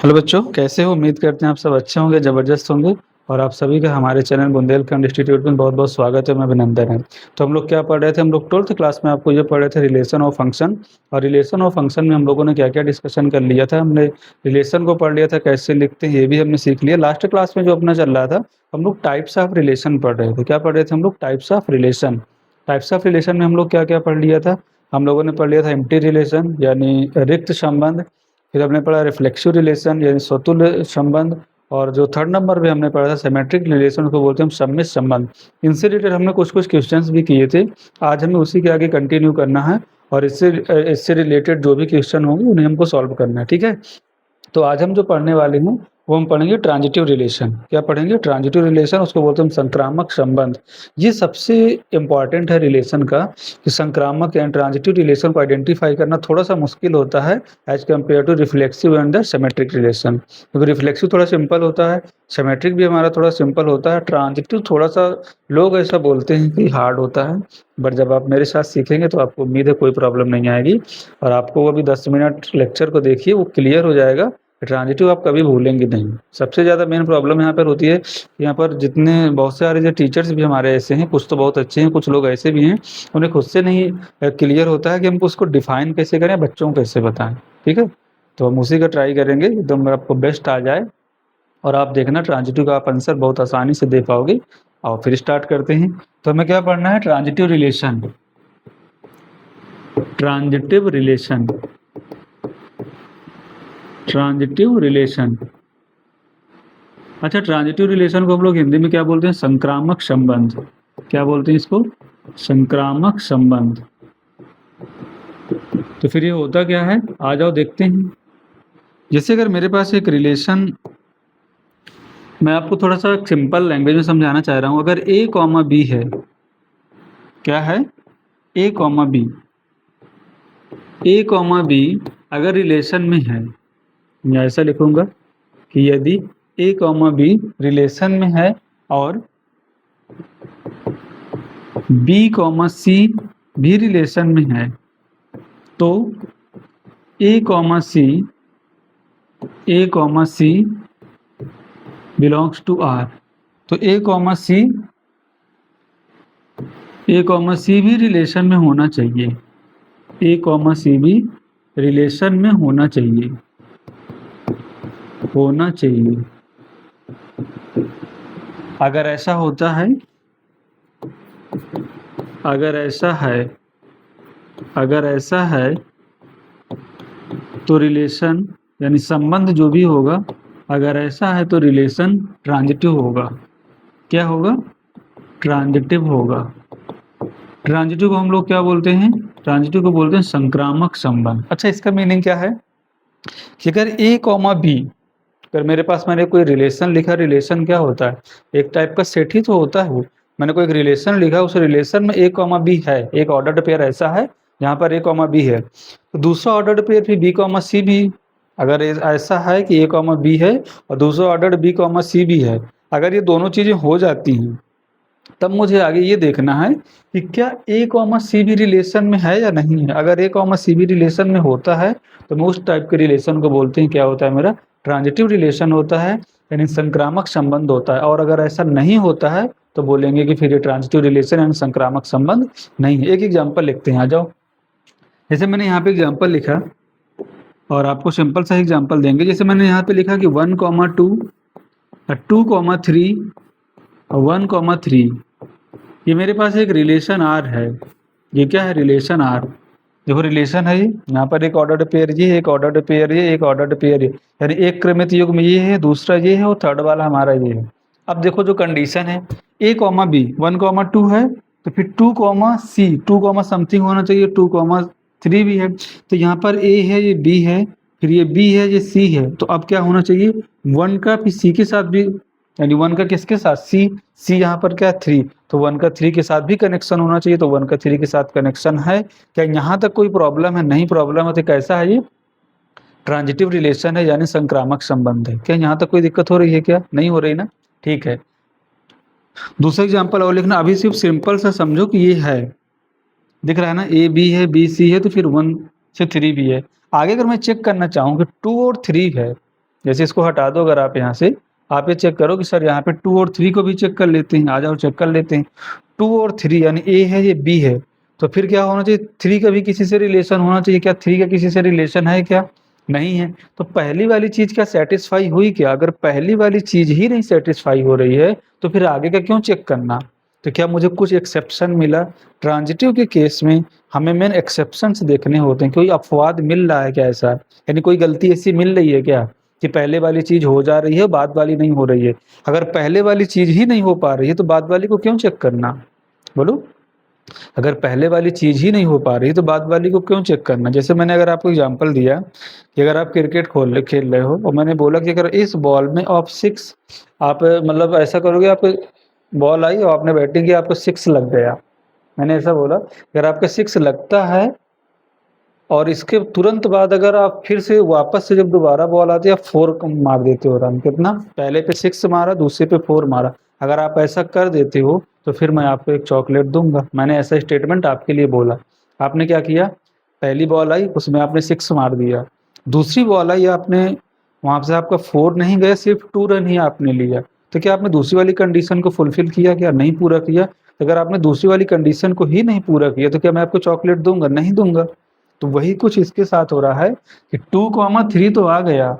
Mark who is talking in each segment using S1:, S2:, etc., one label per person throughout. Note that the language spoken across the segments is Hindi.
S1: हेलो बच्चों, कैसे हो? उम्मीद करते हैं आप सब अच्छे होंगे, ज़बरदस्त होंगे। और आप सभी का हमारे चैनल बुंदेलखंड इंस्टीट्यूट में बहुत-बहुत स्वागत है, मैं अभिनंदन है। तो हम लोग क्या पढ़ रहे थे? हम लोग 12th क्लास में आपको ये पढ़ रहे थे रिलेशन ऑफ फंक्शन। और रिलेशन ऑफ फंक्शन में हम लोगों ने क्या-क्या डिस्कशन कर लिया था। हमने रिलेशन को पढ़ लिया था, कैसे लिखते हैं ये भी हमने सीख लिया। लास्ट क्लास में जो अपना चल रहा था, हम लोग टाइप्स ऑफ रिलेशन पढ़ रहे थे। क्या पढ़ रहे थे हम लोग? Types of relation. Types of relation में हम लोग क्या-क्या पढ़ लिया था? हम लोगों ने पढ़ लिया था एम्प्टी रिलेशन यानी रिक्त संबंध। फिर हमने पढ़ा रिफ्लेक्सिव रिलेशन यानी स्वतुल्य संबंध। और जो थर्ड नंबर पे हमने पढ़ा था सिमेट्रिक रिलेशन को बोलते हैं हम सम्मिश्र संबंध। इनसे रिलेटेड हमने कुछ-कुछ क्वेश्चंस भी किए थे। आज हमें उसी के आगे कंटिन्यू करना है और इससे रिलेटेड जो भी क्वेश्चन होंगे उन्हें हमको सॉल्व करना है, ठीक है? तो आज हम जो पढ़ने वाले हैं वो हम पढ़ेंगे ट्रांजिटिव रिलेशन। क्या पढ़ेंगे? ट्रांजिटिव रिलेशन, उसको बोलते हैं हम संक्रामक संबंध। ये सबसे इम्पोर्टेंट है रिलेशन का कि संक्रामक यानी ट्रांजिटिव रिलेशन को आइडेंटिफाई करना थोड़ा-सा मुश्किल होता है as compare to reflexive and the symmetric relation. क्योंकि रिफ्लेक्सिव थोड़ा सिंपल होता है, सिमेट्रिक भी हमारा थोड़ा सिंपल होता है, ट्रांजिटिव थोड़ा-सा लोग ऐसा बोलते हैं कि हार्ड होता है। बट जब आप मेरे साथ सीखेंगे तो आपको उम्मीद है कोई प्रॉब्लम नहीं आएगी और आपको अभी 10 मिनट लेक्चर को देखिए वो क्लियर हो जाएगा। ट्रांजिटिव आप कभी भूलेंगे नहीं। सबसे ज़्यादा मेन प्रॉब्लम यहाँ पर होती है, यहाँ पर जितने बहुत सारे जो टीचर्स भी हमारे ऐसे हैं, कुछ तो बहुत अच्छे हैं, कुछ लोग ऐसे भी हैं, उन्हें खुद से नहीं क्लियर होता है कि हमको उसको डिफ़ाइन कैसे करें, बच्चों को कैसे बताएँ, ठीक है? तो हम उसी का ट्राई करेंगे, एकदम आपको बेस्ट आ जाए और आप देखना ट्रांजिटिव का आप आंसर बहुत आसानी से दे पाओगे। और फिर स्टार्ट करते हैं। तो हमें क्या पढ़ना है? Transitive relation. Transitive relation. Transitive relation. अच्छा, ट्रांजिटिव रिलेशन को हम लोग हिंदी में क्या बोलते हैं? संक्रामक संबंध। क्या बोलते हैं इसको? संक्रामक संबंध। तो फिर ये होता क्या है? आ जाओ देखते हैं। जैसे अगर मेरे पास एक रिलेशन, मैं आपको थोड़ा-सा सिंपल लैंग्वेज में समझाना चाह रहा हूँ। अगर ए कॉमा बी है, क्या है? ए कॉमा बी। ए कॉमा बी अगर रिलेशन में है, मैं ऐसा लिखूँगा कि यदि ए कॉमा बी रिलेशन में है और बी कॉमा सी भी रिलेशन में है, तो A comma C belongs to R. तो ए कॉमा सी भी रिलेशन में होना चाहिए। ए कॉमा सी भी रिलेशन में होना चाहिए। अगर ऐसा होता है, अगर ऐसा है तो रिलेशन यानी संबंध जो भी होगा, अगर ऐसा है तो रिलेशन ट्रांजिटिव होगा। क्या होगा? ट्रांजिटिव होगा। ट्रांजिटिव को हम लोग क्या बोलते हैं? ट्रांजिटिव को बोलते हैं संक्रामक संबंध। अच्छा, इसका मीनिंग क्या है कि अगर ए कॉमा बी, अगर मेरे पास मैंने कोई रिलेशन लिखा, रिलेशन क्या होता है? एक टाइप का सेट ही तो होता है वो। मैंने कोई एक रिलेशन लिखा, उस रिलेशन में ए कॉमा बी है, एक ऑर्डर्ड पेयर ऐसा है जहाँ पर ए कॉमा बी है। तो दूसरा ऑर्डर्ड पेयर फिर बी कॉमा सी भी, अगर ऐसा है कि ए कॉमा बी है और दूसरा ऑर्डर्ड बी कॉमा सी भी है, अगर ये दोनों चीज़ें हो जाती हैं, तब मुझे आगे ये देखना है कि क्या ए कॉमा सी भी रिलेशन में है या नहीं है। अगर ए कॉमा सी भी रिलेशन में होता है तो मैं उस टाइप के रिलेशन को बोलते हैं, क्या होता है मेरा? ट्रांजिटिव रिलेशन होता है, यानी संक्रामक संबंध होता है। और अगर ऐसा नहीं होता है तो बोलेंगे कि फिर ये ट्रांजिटिव रिलेशन यानी संक्रामक संबंध नहीं है। एक एग्जाम्पल लिखते हैं, आ जाओ। जैसे मैंने यहाँ पे एग्जाम्पल लिखा और आपको सिंपल सा एग्जाम्पल देंगे। जैसे मैंने यहाँ पे लिखा कि 1,2, 2,3 और 1,3, ये मेरे पास एक रिलेशन आर है। ये क्या है? Relation are. देखो रिलेशन है ये, यहाँ पर एक ऑर्डर्ड पेयर ये, एक ऑर्डर्ड पेयर ये, एक ऑर्डर्ड पेयर ये, यानी एक क्रमित युग्म ये है, दूसरा ये है और थर्ड वाला हमारा ये है। अब देखो जो कंडीशन है, ए कॉमा बी 1,2 है तो फिर 2 कॉमा सी 2 कॉमा समथिंग होना चाहिए, 2,3 भी है। तो यहाँ पर ए है, ये बी है, फिर ये बी है, ये सी है। तो अब क्या होना चाहिए? 1 का फिर सी के साथ भी, यानी 1 का किसके साथ? सी यहाँ पर क्या है? 3, तो 1 का 3 के साथ भी कनेक्शन होना चाहिए। तो 1 का 3 के साथ कनेक्शन है। क्या यहाँ तक कोई प्रॉब्लम है? नहीं प्रॉब्लम है। तो कैसा है ये? ट्रांजिटिव रिलेशन है, यानी संक्रामक संबंध है। क्या यहाँ तक कोई दिक्कत हो रही है? क्या नहीं हो रही ना? ठीक है। दूसरा एग्जाम्पल और लिखना, अभी सिर्फ सिंपल सा समझो कि ये है, दिख रहा है ना? ए बी है, बी सी है, तो फिर 1 से 3 भी है। आगे अगर मैं चेक करना चाहूँ कि 2 और 3 है, जैसे इसको हटा दो अगर आप यहाँ से, आप ये चेक करो कि सर यहाँ पे 2 और 3 को भी चेक कर लेते हैं, आ जाओ चेक कर लेते हैं। 2 और 3 यानी ए है ये बी है, तो फिर क्या होना चाहिए, 3 का भी किसी से रिलेशन होना चाहिए। क्या 3 का किसी से रिलेशन है क्या? नहीं है। तो पहली वाली चीज़ क्या सेटिस्फाई हुई क्या? अगर पहली वाली चीज़ ही नहीं सेटिस्फाई हो रही है तो फिर आगे का क्यों चेक करना? तो क्या मुझे कुछ एक्सेप्शन मिला? ट्रांजिटिव के केस में हमें मेन एक्सेप्शंस देखने होते हैं, कोई अपवाद मिल रहा है क्या ऐसा? यानी कोई गलती ऐसी मिल रही है क्या कि पहले वाली चीज़ हो जा रही है, बाद वाली नहीं हो रही है? अगर पहले वाली चीज़ ही नहीं हो पा रही है तो बाद वाली को क्यों चेक करना? बोलो? अगर पहले वाली चीज़ ही नहीं हो पा रही तो बाद वाली को क्यों चेक करना? जैसे मैंने अगर आपको एग्ज़ाम्पल दिया कि अगर आप क्रिकेट खेल रहे हो और मैंने बोला कि अगर इस बॉल में आप 6 आप मतलब ऐसा करोगे, आप बॉल आई और आपने बैटिंग की, आपको 6 लग गया। मैंने ऐसा बोला, अगर आपका 6 लगता है और इसके तुरंत बाद अगर आप फिर से वापस से जब दोबारा बॉल आती है, आप 4 मार देते हो रन, कितना? पहले पे 6 मारा, दूसरे पे 4 मारा। अगर आप ऐसा कर देते हो तो फिर मैं आपको एक चॉकलेट दूँगा। मैंने ऐसा स्टेटमेंट आपके लिए बोला। आपने क्या किया? पहली बॉल आई, उसमें आपने 6 मार दिया। दूसरी बॉल आई, आपने वहाँ से आपका 4 नहीं गया, सिर्फ 2 रन ही आपने लिया। तो क्या आपने दूसरी वाली कंडीशन को फुलफिल किया क्या? नहीं पूरा किया। तो अगर आपने दूसरी वाली कंडीशन को ही नहीं पूरा किया तो क्या मैं आपको चॉकलेट दूँगा? नहीं दूँगा। तो वही कुछ इसके साथ हो रहा है कि 2, 3 तो आ गया,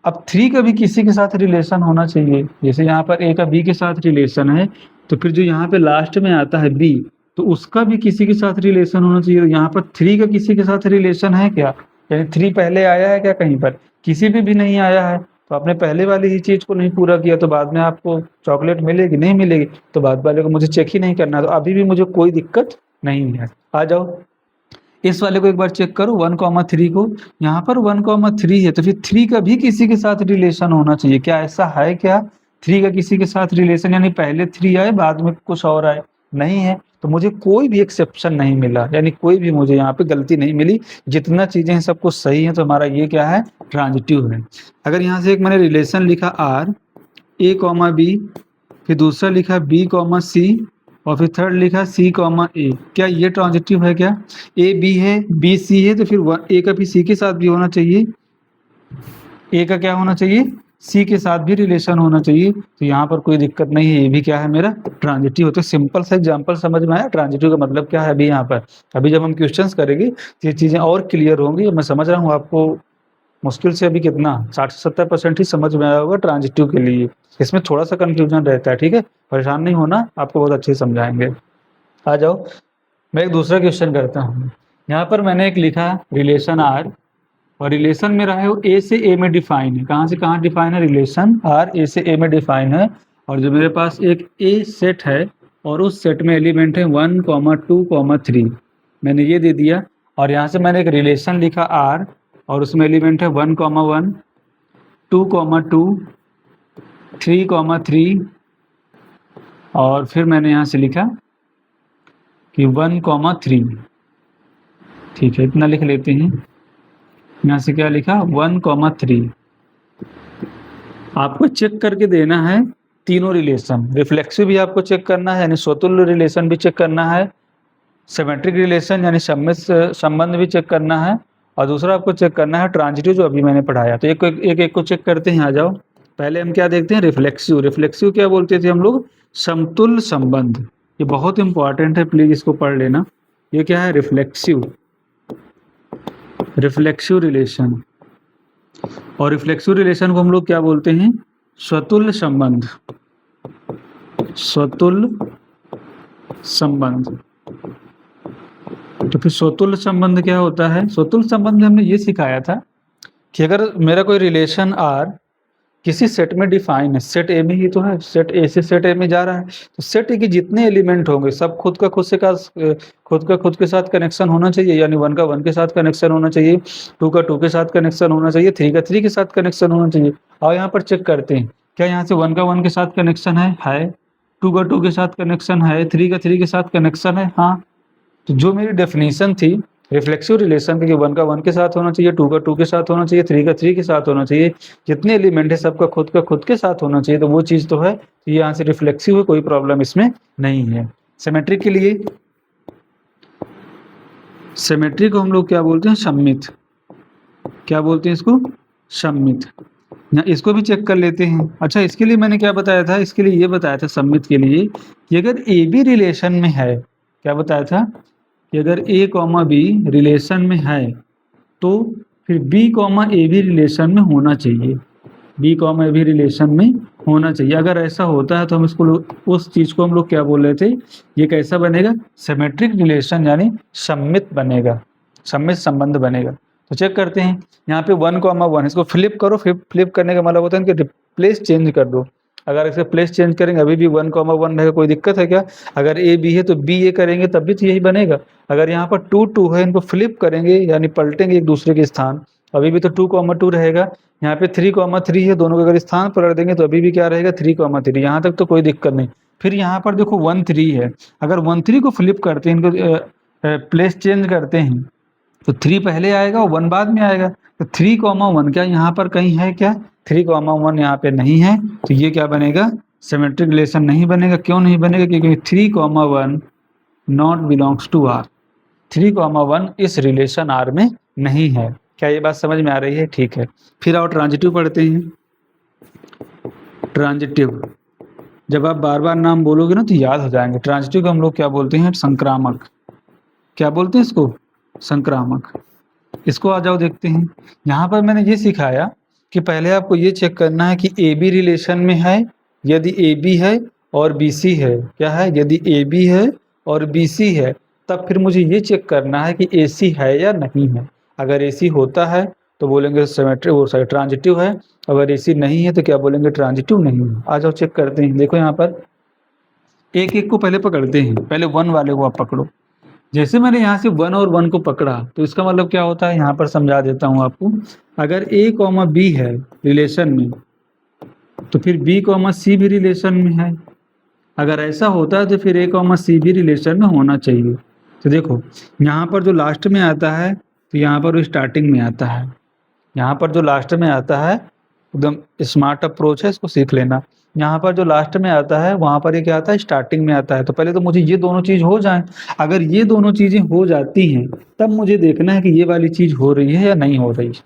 S1: अब 3 का भी किसी के साथ रिलेशन होना चाहिए। जैसे यहाँ पर ए का बी के साथ रिलेशन है, तो फिर जो यहाँ पे लास्ट में आता है बी, तो उसका भी किसी के साथ रिलेशन होना चाहिए। तो यहाँ पर 3 का किसी के साथ रिलेशन है क्या? यानी 3 पहले आया है क्या कहीं पर? किसी पे भी नहीं आया है। तो आपने पहले वाली ही चीज़ को नहीं पूरा किया तो बाद में आपको चॉकलेट मिलेगी? नहीं मिलेगी। तो बाद वाले को मुझे चेक ही नहीं करना, तो अभी भी मुझे कोई दिक्कत नहीं है। आ जाओ, इस वाले को एक बार चेक करो 1, 3 को, यहाँ पर 1, 3 है तो फिर 3 का भी किसी के साथ रिलेशन होना चाहिए। क्या ऐसा है क्या? 3 का किसी के साथ रिलेशन, यानी पहले 3 आए बाद में कुछ और आए? नहीं है। तो मुझे कोई भी एक्सेप्शन नहीं मिला, यानी कोई भी मुझे यहाँ पे गलती नहीं मिली। जितना चीज़ें हैं सब कुछ सही है, तो हमारा ये क्या है? ट्रांजिटिव है। अगर यहाँ से एक मैंने रिलेशन लिखा R, A, B, फिर दूसरा लिखा B, C और फिर थर्ड लिखा C, A, क्या ये ट्रांजिटिव है क्या? ए बी है, बी सी है, तो फिर ए का भी सी के साथ भी होना चाहिए। ए का क्या होना चाहिए? सी के साथ भी रिलेशन होना चाहिए। तो यहाँ पर कोई दिक्कत नहीं है, ये भी क्या है मेरा? ट्रांजिटिव। तो सिंपल सा एग्जांपल समझ में आया ट्रांजिटिव का मतलब क्या है अभी यहाँ पर। अभी जब हम क्वेश्चंस करेंगे तो ये चीज़ें और क्लियर होंगी। मैं समझ रहा हूँ आपको मुश्किल से अभी कितना 60 से 70% ही समझ में आया होगा ट्रांजिटिव के लिए। इसमें थोड़ा सा कन्फ्यूजन रहता है, ठीक है? परेशान नहीं होना, आपको बहुत अच्छे से समझाएंगे। आ जाओ, मैं एक दूसरा क्वेश्चन करता हूँ। यहाँ पर मैंने एक लिखा रिलेशन आर, और रिलेशन मेरा है वो ए से ए में डिफाइन है। कहाँ से कहाँ डिफाइन है? रिलेशन आर ए से ए में डिफाइन है। और जो मेरे पास एक ए सेट है और उस सेट में एलिमेंट है 1, 2, 3, मैंने ये दे दिया। और यहाँ से मैंने एक रिलेशन लिखा आर और उसमें एलिमेंट है 1, 1, 2, 2, 3, 3 और फिर मैंने यहाँ से लिखा कि 1, 3। ठीक है, इतना लिख लेते हैं। यहाँ से क्या लिखा? 1, 3। आपको चेक करके देना है तीनों रिलेशन। रिफ्लेक्सिव भी आपको चेक करना है, यानी स्वतुल्य रिलेशन भी चेक करना है। सिमेट्रिक रिलेशन यानी सम्मित संबंध भी चेक करना है। और दूसरा आपको चेक करना है ट्रांजिटिव, जो अभी मैंने पढ़ाया। तो एक को चेक करते हैं। आ जाओ, पहले हम क्या देखते हैं? रिफ्लेक्सिव। रिफ्लेक्सिव क्या बोलते थे हम लोग? समतुल्य संबंध। ये बहुत इंपॉर्टेंट है, प्लीज इसको पढ़ लेना। ये क्या है? रिफ्लेक्सिव। Reflexive relation. और रिफ्लेक्सिव रिलेशन को हम लोग क्या बोलते हैं? स्वतुल्य संबंध। स्वतुल्य संबंध। तो फिर स्वतुल्य संबंध क्या होता है? स्वतुल्य संबंध में हमने ये सिखाया था कि अगर मेरा कोई रिलेशन आर किसी सेट में डिफाइन है, सेट ए में ही तो है, सेट ए से सेट ए में जा रहा है, तो सेट ए के जितने एलिमेंट होंगे सब खुद का खुद के साथ कनेक्शन होना चाहिए। यानी 1 का 1 के साथ कनेक्शन होना चाहिए, 2 का 2 के साथ कनेक्शन होना चाहिए, 3 का 3 के साथ कनेक्शन होना चाहिए। और यहाँ पर चेक करते हैं, क्या यहाँ से 1 का 1 के साथ कनेक्शन है? 2 का 2 के साथ कनेक्शन है, 3 का 3 के साथ कनेक्शन है, हाँ। तो जो मेरी डेफिनेशन थी रिफ्लेक्सिव रिलेशन की, 1 का 1 के साथ होना चाहिए, 2 का 2 के साथ होना चाहिए, 3 का 3 के साथ होना चाहिए, जितने एलिमेंट है सबका खुद के साथ होना चाहिए, तो वो चीज़ तो है। ये यहाँ से रिफ्लेक्सिव है, कोई प्रॉब्लम इसमें नहीं है। सिमेट्रिक के लिए, सिमेट्री को हम लोग क्या बोलते हैं? सम्मित। क्या बोलते हैं इसको? सम्मित। इसको भी चेक कर लेते हैं। अच्छा, इसके लिए मैंने क्या बताया था, इसके लिए ये बताया था सम्मित के लिए कि अगर ए बी रिलेशन में है, क्या बताया था कि अगर ए कॉमा बी रिलेशन में है तो फिर बी कॉमा ए भी रिलेशन में होना चाहिए, बी कॉमा ए भी रिलेशन में होना चाहिए। अगर ऐसा होता है तो हम इसको उस चीज़ को हम लोग क्या बोल रहे थे, ये कैसा बनेगा, सिमेट्रिक रिलेशन यानी सम्मित बनेगा, सम्मित संबंध बनेगा। तो चेक करते हैं, यहाँ पे 1,1 इसको फ्लिप करो, फ्लिप करने का मतलब होता है कि प्लेस चेंज कर दो। अगर इसे प्लेस चेंज करेंगे अभी भी 1,1 रहेगा, कोई दिक्कत है क्या? अगर ए बी है तो बी ए करेंगे तब भी तो यही बनेगा। अगर यहाँ पर 2 है, इनको फ्लिप करेंगे यानी पलटेंगे एक दूसरे के स्थान, अभी भी तो 2,2 रहेगा। यहाँ पे 3,3 है, दोनों को अगर स्थान पलट देंगे तो अभी भी क्या रहेगा, 3,3। यहाँ तक तो कोई दिक्कत नहीं। फिर यहाँ पर देखो 1,3 है, अगर 1,3 को फ्लिप करते हैं, इनको प्लेस चेंज करते हैं तो 3 पहले आएगा और 1 बाद में आएगा। तो 3,1 क्या यहाँ पर कहीं है क्या? 3,1 यहाँ पे नहीं है, तो ये क्या बनेगा, सिमेट्रिक रिलेशन नहीं बनेगा। क्यों नहीं बनेगा? क्योंकि 3,1 नॉट बिलोंग्स टू आर, 3,1 इस रिलेशन आर में नहीं है। क्या ये बात समझ में आ रही है? ठीक है, फिर आओ ट्रांजिटिव पढ़ते हैं। ट्रांजिटिव, जब आप बार बार नाम बोलोगे ना तो याद हो जाएंगे। ट्रांजिटिव को हम लोग क्या बोलते हैं, संक्रामक। क्या बोलते हैं इसको? संक्रामक। इसको आ जाओ देखते हैं। यहाँ पर मैंने ये सिखाया कि पहले आपको ये चेक करना है कि ए बी रिलेशन में है, यदि ए बी है और बी सी है, क्या है, यदि ए बी है और बी सी है तब फिर मुझे ये चेक करना है कि ए सी है या नहीं है। अगर ए सी होता है तो बोलेंगे सिमेट्रिक, वो सॉरी ट्रांजिटिव है। अगर ए सी नहीं है तो क्या बोलेंगे, ट्रांजिटिव नहीं है। आ जाओ चेक करते हैं। देखो यहाँ पर एक एक को पहले पकड़ते हैं, पहले 1 वाले को आप पकड़ो। जैसे मैंने यहाँ से 1 और 1 को पकड़ा तो इसका मतलब क्या होता है, यहाँ पर समझा देता हूँ आपको। अगर ए कॉमा बी है रिलेशन में तो फिर बी कॉमा सी भी रिलेशन में है। अगर ऐसा होता है तो फिर ए कॉमा सी भी रिलेशन में होना चाहिए। तो देखो यहाँ पर जो लास्ट में आता है तो यहाँ पर वो स्टार्टिंग में आता है, यहाँ पर जो लास्ट में आता है एकदम स्मार्ट अप्रोच है, इसको सीख लेना। यहाँ पर जो लास्ट में आता है वहाँ पर ये क्या आता है, स्टार्टिंग में आता है। तो पहले तो मुझे ये दोनों चीज़ हो जाएं। अगर ये दोनों चीज़ें हो जाती हैं तब मुझे देखना है कि ये वाली चीज़ हो रही है या नहीं हो रही है।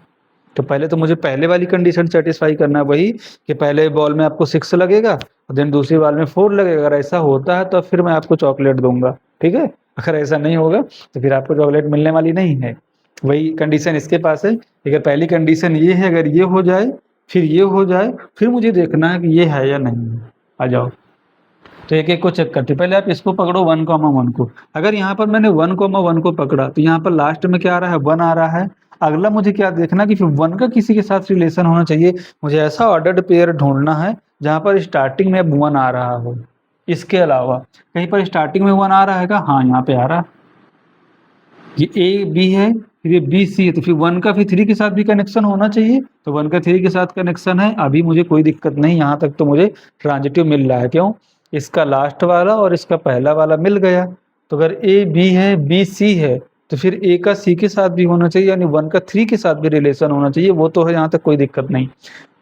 S1: तो पहले तो मुझे पहले वाली कंडीशन सेटिस्फाई करना है, वही कि पहले बॉल में आपको 6 लगेगा और देन दूसरी बॉल में 4 लगेगा। अगर ऐसा होता है तो फिर मैं आपको चॉकलेट दूंगा, ठीक है। अगर ऐसा नहीं होगा तो फिर आपको चॉकलेट मिलने वाली नहीं है। वही कंडीशन इसके पास है। अगर पहली कंडीशन ये है, अगर ये हो जाए फिर ये हो जाए, फिर मुझे देखना है कि ये है या नहीं है। आ जाओ तो एक एक को चेक करते, पहले आप इसको पकड़ो 1,1 को। अगर यहाँ पर मैंने 1,1 को पकड़ा तो यहाँ पर लास्ट में क्या आ रहा है, 1 आ रहा है। अगला मुझे क्या देखना कि फिर 1 का किसी के साथ रिलेशन होना चाहिए। मुझे ऐसा ऑर्डर्ड पेयर ढूंढना है जहाँ पर स्टार्टिंग में 1 आ रहा हो। इसके अलावा कहीं पर स्टार्टिंग में 1 आ रहा है क्या? हाँ, यहाँ पे आ रहा है। ये ए बी है, फिर ये बी सी है, तो फिर 1 का फिर 3 के साथ भी कनेक्शन होना चाहिए। तो 1 का 3 के साथ कनेक्शन है, अभी मुझे कोई दिक्कत नहीं, यहाँ तक तो मुझे ट्रांजिटिव मिल रहा है। क्यों? इसका लास्ट वाला और इसका पहला वाला मिल गया। तो अगर ए बी है, बी सी है, तो फिर ए का सी के साथ भी होना चाहिए, यानी 1 का 3 के साथ भी रिलेशन होना चाहिए। वो तो है, यहाँ तक कोई दिक्कत नहीं।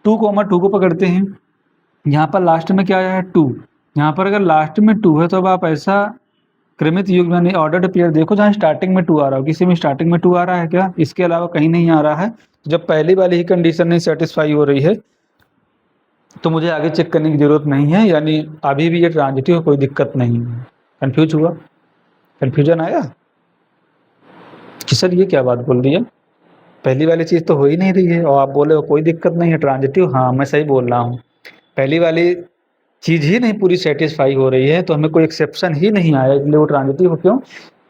S1: 2,2 को पकड़ते हैं। यहाँ पर लास्ट में क्या आया है, 2। यहाँ पर अगर लास्ट में 2 है तो अब आप ऐसा क्रमित युग्म यानी ऑर्डर्ड पेयर देखो जहाँ स्टार्टिंग में 2 आ रहा हो। किसी में स्टार्टिंग में 2 आ रहा है क्या? इसके अलावा कहीं नहीं आ रहा है। तो जब पहली वाली ही कंडीशन नहीं सेटिस्फाई हो रही है तो मुझे आगे चेक करने की जरूरत नहीं है, यानी अभी भी ये ट्रांजिटिव, कोई दिक्कत नहीं है। कंफ्यूज हुआ? कंफ्यूजन आया कि सर ये क्या बात बोल रही है, पहली वाली चीज़ तो हो ही नहीं रही है और आप बोले हो कोई दिक्कत नहीं है ट्रांजिटिव। हाँ, मैं सही बोल रहा हूँ, पहली वाली चीज़ ही नहीं पूरी सेटिस्फाई हो रही है तो हमें कोई एक्सेप्शन ही नहीं आया, इसलिए वो ट्रांजिटिव हो। क्यों?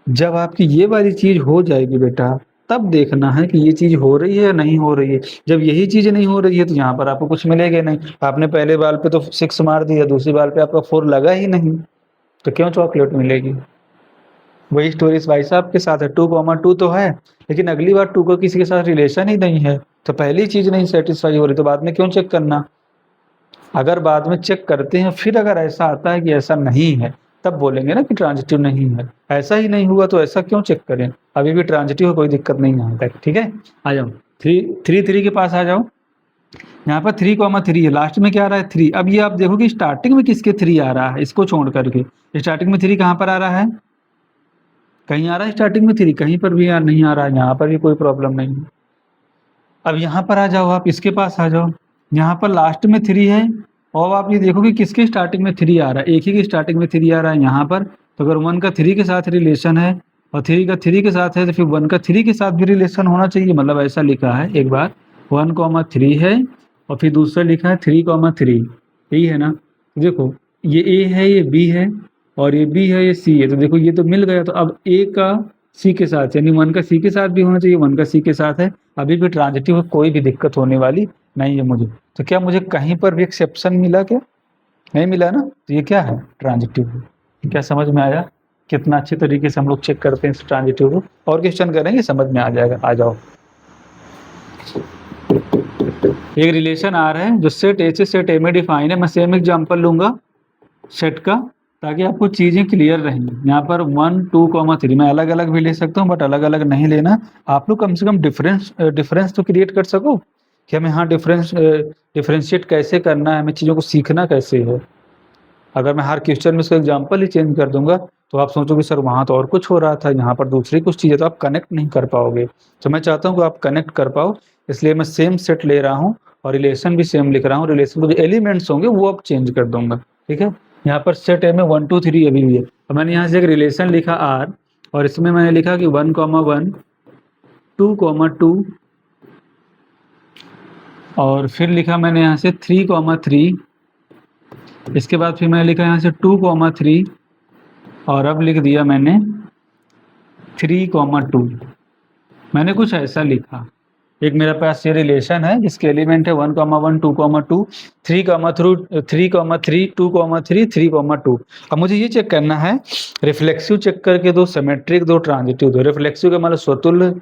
S1: जब आपकी ये वाली चीज़ हो जाएगी बेटा तब देखना है कि ये चीज़ हो रही है या नहीं हो रही है। जब यही चीज़ नहीं हो रही है तो यहाँ पर आपको कुछ मिलेगा नहीं। आपने पहले बाल पे तो 6 मार दिया, दूसरी बाल पे आपका 4 लगा ही नहीं, तो क्यों चॉकलेट मिलेगी? वही स्टोरी इस भाई साहब के साथ है। 2,2 तो है लेकिन अगली बार 2 का किसी के साथ रिलेशन ही नहीं है, तो पहली चीज़ नहीं सेटिस्फाई हो रही तो बाद में क्यों चेक करना। अगर बाद में चेक करते हैं फिर अगर ऐसा आता है कि ऐसा नहीं है तब बोलेंगे ना कि ट्रांजिटिव नहीं है। ऐसा ही नहीं हुआ तो ऐसा क्यों चेक करें, अभी भी ट्रांजिटिव, कोई दिक्कत नहीं यहाँ तक। ठीक है, आ जाओ 3 के पास आ जाओ। यहाँ पर 3,3 है, लास्ट में क्या आ रहा है 3। अब ये आप देखो कि स्टार्टिंग में किसके 3 आ रहा है, इसको छोड़ करके स्टार्टिंग में 3 कहाँ पर आ रहा है, कहीं आ रहा है स्टार्टिंग में 3, कहीं पर भी नहीं आ रहा है, यहाँ पर भी कोई प्रॉब्लम नहीं है। अब यहाँ पर आ जाओ, आप इसके पास आ जाओ। यहाँ पर लास्ट में 3 है, और आप ये देखो कि किसके स्टार्टिंग में 3 आ रहा है, एक ही की स्टार्टिंग में 3 आ रहा है यहाँ पर। तो अगर 1 का 3 के साथ रिलेशन है और 3 का 3 के साथ है, तो फिर 1 का 3 के साथ भी रिलेशन होना चाहिए। मतलब ऐसा लिखा है एक बार 1,3 है और फिर दूसरा लिखा है 3,3, यही है ना। देखो ये ए है, ये बी है, और ये बी है, ये सी है। तो देखो ये तो मिल गया। तो अब ए का सी के साथ, यानी 1 का सी के साथ भी होना चाहिए, 1 का सी के साथ है। अभी भी ट्रांजिटिव कोई भी दिक्कत होने वाली नहीं है मुझे। तो क्या मुझे कहीं पर भी एक्सेप्शन मिला क्या? नहीं मिला ना। तो ये क्या है? ट्रांजिटिव। क्या समझ में आया? कितना अच्छे तरीके से हम लोग चेक करते हैं इस ट्रांजिटिव को। और क्वेश्चन करेंगे, समझ में आ जाएगा। आ जाओ। एक रिलेशन आ रहा है जो सेट ए से सेट ए में डिफाइन है। मैं सेम एग्जांपल लूंगा सेट का, ताकि आपको चीज़ें क्लियर रहेंगी। यहाँ पर 1, 2,3 मैं अलग अलग भी ले सकता हूँ, बट अलग अलग नहीं लेना। आप लोग कम से कम डिफरेंस तो क्रिएट कर सको कि हमें हाँ डिफरेंशिएट कैसे करना है, हमें चीज़ों को सीखना कैसे है। अगर मैं हर क्वेश्चन में उसका एग्जाम्पल ही चेंज कर दूंगा तो आप सोचोगे सर वहाँ तो और कुछ हो रहा था, यहाँ पर दूसरी कुछ चीज़ है, तो आप कनेक्ट नहीं कर पाओगे। तो मैं चाहता हूँ कि आप कनेक्ट कर पाओ, इसलिए मैं सेम सेट ले रहा हूँ और रिलेशन भी सेम लिख रहा हूँ। रिलेशन के जो एलिमेंट्स होंगे वो अब चेंज कर दूंगा, ठीक है। यहाँ पर सेट ए में 1, 2, 3 अभी भी है। तो मैंने यहाँ से एक रिलेशन लिखा आर, और इसमें मैंने लिखा कि 1,1, 2,2, और फिर लिखा मैंने यहाँ से 3,3। इसके बाद फिर मैंने लिखा यहाँ से 2,3, और अब लिख दिया मैंने 3,2। मैंने कुछ ऐसा लिखा। एक मेरे पास ये रिलेशन है जिसके एलिमेंट है 1,1, 2,2, 3,3, 2,3, 3,2। अब मुझे ये चेक करना है, रिफ्लेक्सिव चेक करके दो, सिमेट्रिक दो, ट्रांजिटिव दो। रिफ्लेक्सिव का मतलब स्वतुल्य,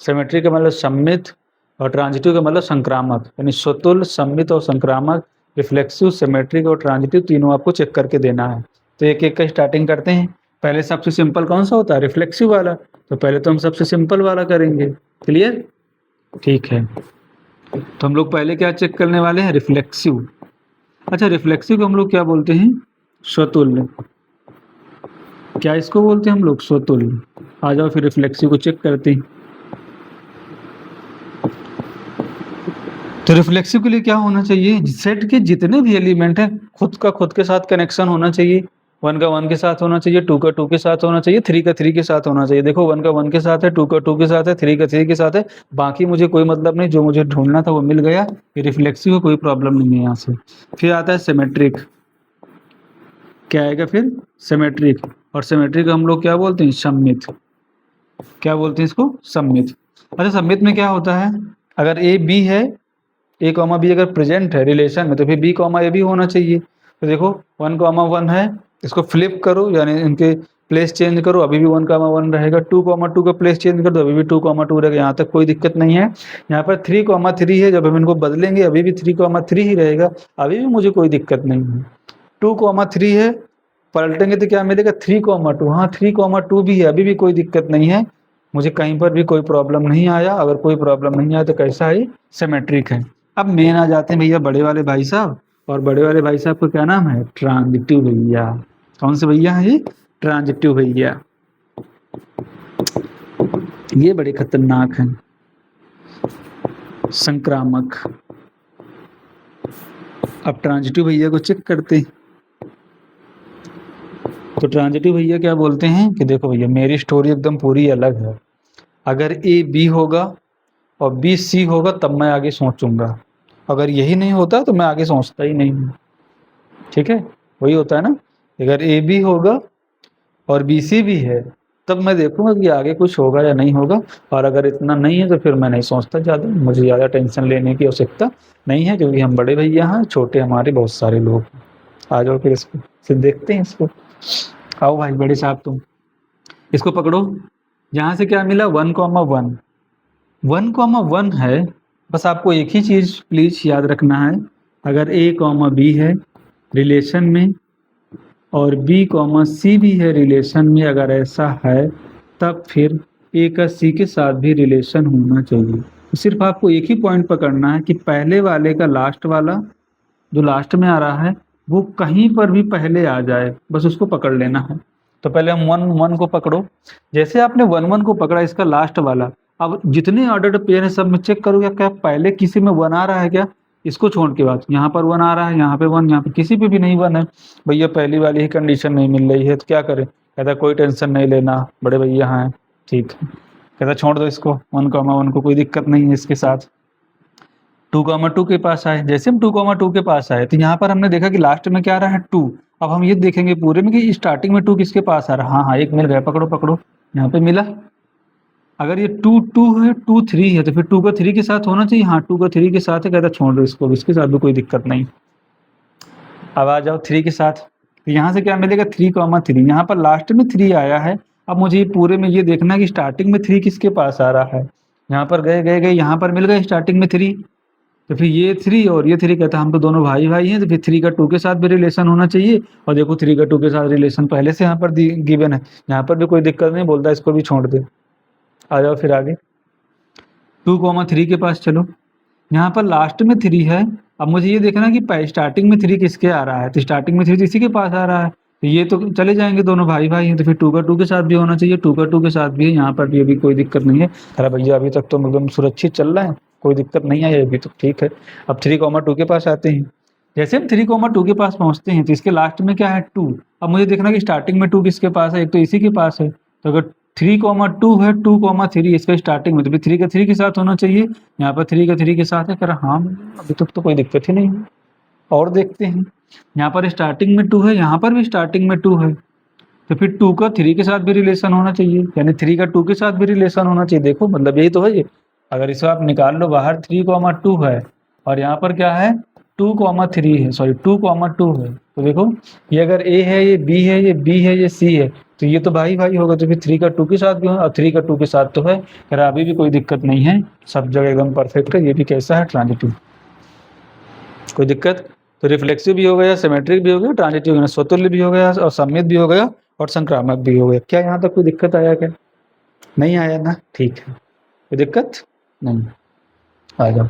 S1: सिमेट्रिक का मतलब सम्मित, और ट्रांजिटिव का मतलब संक्रामक। यानी स्वतुल्य, सम्मित और संक्रामक, रिफ्लेक्सिव, सिमेट्रिक और ट्रांजिटिव तीनों आपको चेक करके देना है। तो एक एक का स्टार्टिंग करते हैं। पहले सबसे सिंपल कौन सा होता है? रिफ्लेक्सिव वाला। तो पहले तो हम सबसे सिंपल वाला करेंगे। क्लियर? ठीक है। तो हम लोग पहले क्या चेक करने वाले हैं? रिफ्लेक्सिव। अच्छा, रिफ्लेक्सिव को हम लोग क्या बोलते हैं? स्वतुल्य। क्या इसको बोलते हैं हम लोग? स्वतुल्य। आ जाओ फिर रिफ्लेक्सिव को चेक करते हैं। तो रिफ्लेक्सिव के लिए क्या होना चाहिए? सेट के जितने भी एलिमेंट हैं खुद का खुद के साथ कनेक्शन होना चाहिए। 1 का 1 के साथ होना चाहिए, 2 का 2 के साथ होना चाहिए, 3 का 3 के साथ होना चाहिए। देखो 1 का 1 के साथ है, 2 का 2 के साथ है, 3 का 3 के साथ है। बाकी मुझे कोई मतलब नहीं, जो मुझे ढूंढना था वो मिल गया। ये रिफ्लेक्सिव है, कोई प्रॉब्लम नहीं है यहाँ से। फिर आता है सिमेट्रिक। क्या आएगा फिर? सिमेट्रिक। और सिमेट्रिक हम लोग क्या बोलते हैं? सम्मित। क्या बोलते हैं इसको? सम्मित। अच्छा, सम्मित में क्या होता है? अगर ए बी है, ए कॉमा बी अगर प्रेजेंट है रिलेशन में, तो फिर बी कॉमा ए भी होना चाहिए। तो देखो 1,1 है, इसको फ्लिप करो, यानी इनके प्लेस चेंज करो, अभी भी 1,1 रहेगा। 2,2 का प्लेस चेंज कर दो, अभी भी 2,2 रहेगा। यहाँ तक कोई दिक्कत नहीं है। यहाँ पर 3,3 है, जब हम इनको बदलेंगे अभी भी 3,3 ही रहेगा, अभी भी मुझे कोई दिक्कत नहीं है। 2,3 है, पलटेंगे तो क्या मिलेगा? 3,2। हाँ 3,2 भी है, अभी भी कोई दिक्कत नहीं है, मुझे कहीं पर भी कोई प्रॉब्लम नहीं आया। अगर कोई प्रॉब्लम नहीं आया तो कैसा है? सिमेट्रिक है। अब मेन आ जाते हैं भैया बड़े वाले भाई साहब, और बड़े वाले भाई साहब का क्या नाम है? ट्रांजिटिव भैया। कौन से भैया हैं ये? ट्रांजिटिव भैया। ये बड़े खतरनाक हैं, संक्रामक। अब ट्रांजिटिव भैया को चेक करते हैं। तो ट्रांजिटिव भैया क्या बोलते हैं कि देखो भैया मेरी स्टोरी एकदम पूरी अलग है। अगर ए बी होगा और बी सी होगा तब मैं आगे सोचूंगा, अगर यही नहीं होता तो मैं आगे सोचता ही नहीं हूँ। ठीक है, वही होता है ना। अगर ए बी होगा और बी सी भी है तब मैं देखूंगा कि आगे कुछ होगा या नहीं होगा, और अगर इतना नहीं है तो फिर मैं नहीं सोचता ज़्यादा, मुझे ज़्यादा टेंशन लेने की आवश्यकता नहीं है, क्योंकि हम बड़े भैया हैं, छोटे हमारे बहुत सारे लोग। आ जाओ फिर इसको फिर देखते हैं इसको। आओ भाई बड़े साहब, तुम इसको पकड़ो। यहाँ से क्या मिला? 1,1। 1,1 है। बस आपको एक ही चीज़ प्लीज याद रखना है, अगर ए कॉमा बी है रिलेशन में और बी कॉमा सी भी है रिलेशन में, अगर ऐसा है तब फिर ए का सी के साथ भी रिलेशन होना चाहिए। तो सिर्फ आपको एक ही पॉइंट पकड़ना है कि पहले वाले का लास्ट वाला जो लास्ट में आ रहा है वो कहीं पर भी पहले आ जाए, बस उसको पकड़ लेना है। तो पहले हम 1,1 को पकड़ो। जैसे आपने 1,1 को पकड़ा, इसका लास्ट वाला, अब जितने ऑर्डर्ड पेयर है सब में चेक करो क्या पहले किसी में 1 आ रहा है क्या? इसको छोड़ के बात, यहाँ पर 1 आ रहा है, यहाँ पे 1, यहाँ पे किसी पे भी नहीं 1 है, भैया पहली वाली ही कंडीशन नहीं मिल रही है तो क्या करें? कहता कोई टेंशन नहीं लेना बड़े भैया हैं, ठीक है। कहता छोड़ दो इसको, 1,1 को कोई दिक्कत नहीं है इसके साथ। 2,2 के पास आए, जैसे हम 2,2 के पास आए तो यहाँ पर हमने देखा कि लास्ट में क्या आ रहा है 2। अब हम ये देखेंगे पूरे में कि स्टार्टिंग में 2 किसके पास आ रहा है। हाँ हाँ, एक मिल गया, पकड़ो पकड़ो, यहाँ पे मिला। अगर ये 2 2 है, 2 3 है तो फिर 2 का 3 के साथ होना चाहिए। हाँ 2 का 3 के साथ है, कहता छोड़ दो इसको, इसके साथ भी कोई दिक्कत नहीं। अब आ जाओ 3 के साथ, तो यहाँ से क्या मिलेगा 3,3। यहाँ पर लास्ट में 3 आया है। अब मुझे ये पूरे में ये देखना है कि स्टार्टिंग में 3 किसके पास आ रहा है। यहाँ पर गए गए गए, यहाँ पर मिल गए स्टार्टिंग में 3, तो फिर ये 3 और ये 3 कहता हम तो दोनों भाई भाई हैं, तो फिर 3 का 2 के साथ भी रिलेशन होना चाहिए। और देखो 3 का 2 के साथ रिलेशन पहले से यहाँ पर गिवन है, यहाँ पर भी कोई दिक्कत नहीं, बोलता है इसको भी छोड़ दे। आ जाओ फिर आगे 2,3 के पास चलो, यहाँ पर लास्ट में 3 है। अब मुझे ये देखना है कि स्टार्टिंग में 3 किसके आ रहा है, तो स्टार्टिंग में 3 तो इसी के पास आ रहा है, तो ये तो चले जाएंगे, दोनों भाई भाई हैं, तो फिर 2 का 2 के साथ भी होना चाहिए, 2 का 2 के साथ भी है, यहाँ पर भी अभी कोई दिक्कत नहीं है। अरे भैया अभी तक तो एकदम सुरक्षित चल रहा है, कोई दिक्कत नहीं आई अभी तो, ठीक है। अब 3,2 के पास आते हैं, जैसे हम 3,2 के पास पहुंचते हैं तो इसके लास्ट में क्या है 2। अब मुझे देखना कि स्टार्टिंग में 2 किसके पास है, एक तो इसी के पास है, तो अगर 3,2 है, 2,3 इसका स्टार्टिंग में, तो फिर 3 का 3 के साथ होना चाहिए। यहाँ पर 3 का 3 के साथ है, कह रहा हाँ अभी तक तो कोई दिक्कत ही नहीं है। और देखते हैं, यहाँ पर स्टार्टिंग में 2 है, यहाँ पर भी स्टार्टिंग में 2 है, तो फिर 2 का 3 के साथ भी रिलेशन होना चाहिए, यानी 3 का 2 के साथ भी रिलेशन होना चाहिए। देखो मतलब यही तो है ये। अगर इसे आप निकाल लो बाहर, 3,2 है और यहाँ पर क्या है 2,3 है, सॉरी 2,2 है, तो देखो ये अगर ए है, ये बी है, ये बी है, ये सी है, तो ये तो भाई भाई होगा, तो फिर 3 का 2 के साथ भी हो, और 3 का 2 के साथ तो है। अगर अभी भी कोई दिक्कत नहीं है, सब जगह एकदम परफेक्ट है। ये भी कैसा है ट्रांजिटिव, कोई दिक्कत? तो रिफ्लेक्सिव भी हो गया, सिमेट्रिक भी हो गया, ट्रांजिटिव यानी स्वतुल्य भी हो गया, और सममित भी हो गया, और संक्रामक भी हो गया। क्या यहाँ तक कोई दिक्कत आया क्या? नहीं आया ना, ठीक है, कोई दिक्कत नहीं। आ जाओ,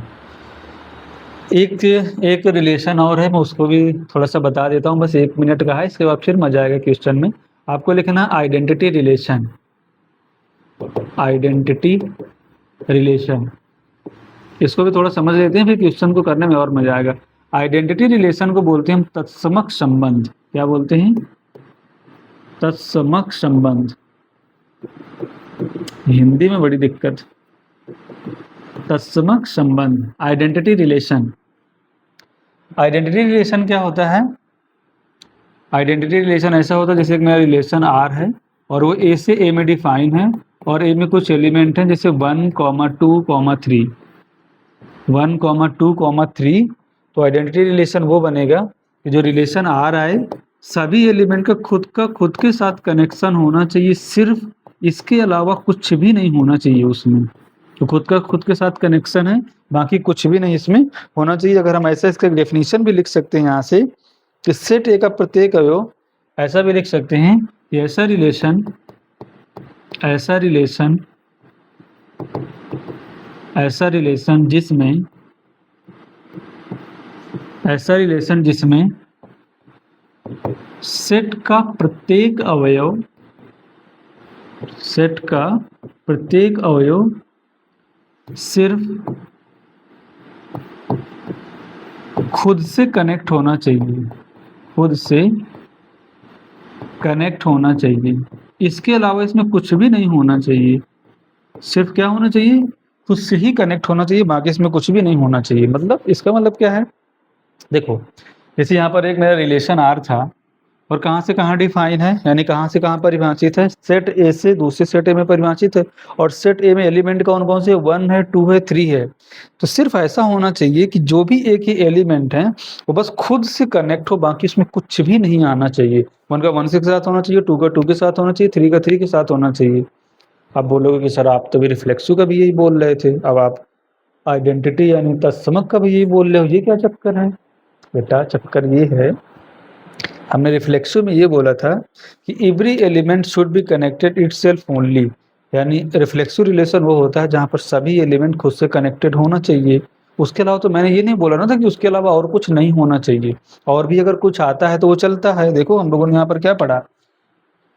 S1: एक रिलेशन और है, मैं उसको भी थोड़ा सा बता देता हूँ, बस 1 मिनट का है, इसके बाद फिर मजा आएगा क्वेश्चन में। आपको लिखना आइडेंटिटी रिलेशन, आइडेंटिटी रिलेशन, इसको भी थोड़ा समझ लेते हैं, फिर क्वेश्चन को करने में और मजा आएगा। आइडेंटिटी रिलेशन को बोलते हैं हम तत्समक संबंध। क्या बोलते हैं? तत्समक संबंध। हिंदी में बड़ी दिक्कत। तत्समक संबंध, आइडेंटिटी रिलेशन। आइडेंटिटी रिलेशन क्या होता है? आइडेंटिटी रिलेशन ऐसा होता है जैसे एक मेरा रिलेशन आर है और वो ए से ए में डिफाइन है, और ए में कुछ एलिमेंट हैं जैसे 1, 2, 3, 1, 2, 3। तो आइडेंटिटी रिलेशन वो बनेगा कि जो रिलेशन आर आए, सभी एलिमेंट का खुद के साथ कनेक्शन होना चाहिए, सिर्फ इसके अलावा कुछ भी नहीं होना चाहिए उसमें। तो खुद के साथ कनेक्शन है, बाकी कुछ भी नहीं इसमें होना चाहिए। अगर हम ऐसा इसका डेफिनेशन भी लिख सकते हैं यहाँ से कि सेट ए का प्रत्येक अवयव, ऐसा भी लिख सकते हैं कि ऐसा रिलेशन जिसमें सेट का प्रत्येक अवयव सिर्फ खुद से कनेक्ट होना चाहिए, इसके अलावा इसमें कुछ भी नहीं होना चाहिए। सिर्फ क्या होना चाहिए? खुद से ही कनेक्ट होना चाहिए, बाकी इसमें कुछ भी नहीं होना चाहिए। मतलब इसका मतलब क्या है? देखो जैसे यहाँ पर एक मेरा रिलेशन आर था, और कहाँ से कहाँ डिफाइन है, यानी कहाँ से कहाँ परिभाषित है, सेट ए से दूसरे सेट ए में परिभाषित है, और सेट ए में एलिमेंट कौन कौन से? 1 है, 2 है, 3 है। तो सिर्फ ऐसा होना चाहिए कि जो भी एक ही एलिमेंट है वो बस खुद से कनेक्ट हो, बाकी इसमें कुछ भी नहीं आना चाहिए। 1 का 1 के साथ होना चाहिए, 2 का 2 के साथ होना चाहिए, 3 का 3 के साथ होना चाहिए। आप बोलोगे कि सर आप तो भी रिफ्लेक्सिव का भी यही बोल रहे थे, अब आप आइडेंटिटी यानी तत्समक का भी यही बोल रहे हो, ये क्या चक्कर है? बेटा चक्कर ये है, हमने रिफ्लेक्सिव में ये बोला था कि every element should be connected itself only, यानी रिफ्लेक्सिव रिलेशन वो होता है जहाँ पर सभी एलिमेंट खुद से कनेक्टेड होना चाहिए। उसके अलावा तो मैंने ये नहीं बोला ना था कि उसके अलावा और कुछ नहीं होना चाहिए, और भी अगर कुछ आता है तो वो चलता है। देखो हम लोगों ने यहाँ पर क्या पढ़ा,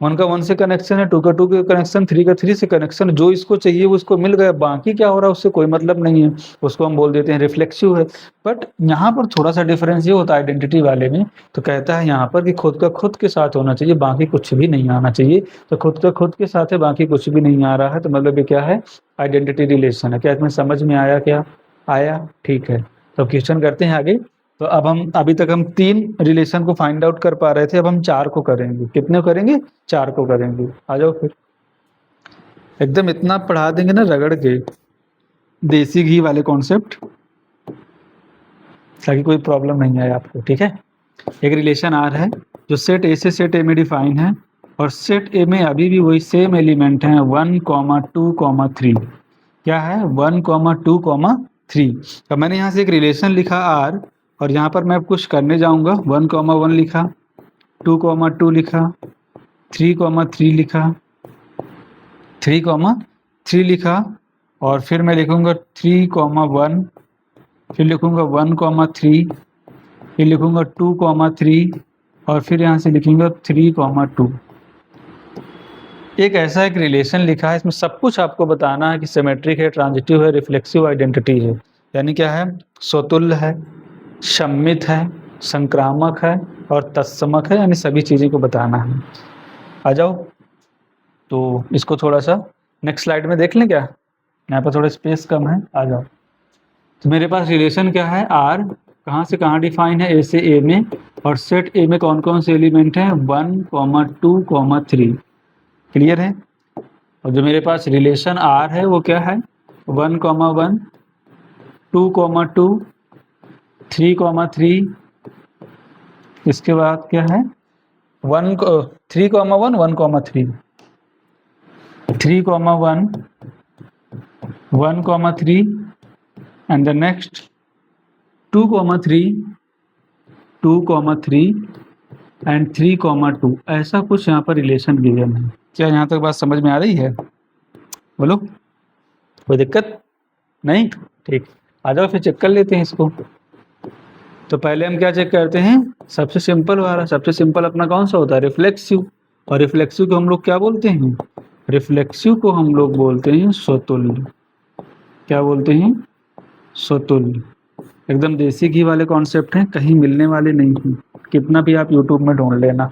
S1: 1 का 1 से कनेक्शन है, 2 का 2 के कनेक्शन, 3 का 3 से कनेक्शन, जो इसको चाहिए वो उसको मिल गया, बाकी क्या हो रहा है उससे कोई मतलब नहीं है, उसको हम बोल देते हैं रिफ्लेक्सिव है। बट यहाँ पर थोड़ा सा डिफरेंस ये होता है आइडेंटिटी वाले में, तो कहता है यहाँ पर कि खुद का खुद के साथ होना चाहिए, बाकी कुछ भी नहीं आना चाहिए। तो खुद का खुद के साथ है, बाकी कुछ भी नहीं आ रहा है, तो मतलब ये क्या है, आइडेंटिटी रिलेशन है। क्या इसमें समझ में आया? क्या आया? ठीक है, तो क्वेश्चन करते हैं आगे। तो अब हम अभी तक हम 3 रिलेशन को फाइंड आउट कर पा रहे थे, अब हम 4 को करेंगे। कितने करेंगे? 4 को करेंगे। आ जाओ फिर, एकदम इतना पढ़ा देंगे ना रगड़ के, देसी घी वाले कॉन्सेप्ट, ताकि कोई प्रॉब्लम नहीं आए आपको। ठीक है, एक रिलेशन आर है जो सेट ए से सेट ए में डिफाइन है, और सेट ए में अभी भी वही सेम एलिमेंट है 1, 2, 3। क्या है? 1, 2, 3। अब मैंने यहाँ से एक रिलेशन लिखा आर, और यहाँ पर मैं कुछ करने जाऊँगा। 1, 1 लिखा, 2, 2 लिखा, 3, 3 लिखा, 3, 3 लिखा, और फिर मैं लिखूँगा 3, 1, फिर लिखूँगा 1, 3, फिर लिखूँगा 2, 3, और फिर यहाँ से लिखूँगा 3, 2। एक ऐसा एक रिलेशन लिखा है, इसमें सब कुछ आपको बताना है कि सिमेट्रिक है, ट्रांजिटिव है, रिफ्लेक्सिव आइडेंटिटी है, यानी क्या है, स्वतुल्य है, सम्मित है, संक्रामक है और तत्समक है, यानी सभी चीज़ें को बताना है। आ जाओ, तो इसको थोड़ा सा नेक्स्ट स्लाइड में देख लें क्या, यहाँ पर थोड़ा स्पेस कम है। आ जाओ, तो मेरे पास रिलेशन क्या है, आर कहाँ से कहाँ डिफाइन है, ए से ए में, और सेट ए में कौन कौन से एलिमेंट हैं, 1, 2, 3। क्लियर है? और जो मेरे पास रिलेशन आर है वो क्या है, 1, 1, 2, 2, 3, 3। इसके बाद क्या है, 3, 1, 1, 3, 3, 1, 1, 3, and the next 2, 3, 2, 3 and 3, 2। ऐसा कुछ यहाँ पर रिलेशन गिवन है। क्या यहाँ तक बात समझ में आ रही है? बोलो, कोई दिक्कत नहीं? ठीक, आ जाओ फिर चेक कर लेते हैं इसको। तो पहले हम क्या चेक करते हैं, सबसे सिंपल वाला। सबसे सिंपल अपना कौन सा होता है, रिफ्लेक्सिव। और रिफ्लेक्सिव को हम लोग क्या बोलते हैं, रिफ्लेक्सिव को हम लोग बोलते हैं स्वतुल्य। क्या बोलते हैं? स्वतुल्य। एकदम देसी घी वाले कॉन्सेप्ट हैं, कहीं मिलने वाले नहीं हैं, कितना भी आप यूट्यूब में ढूंढ लेना।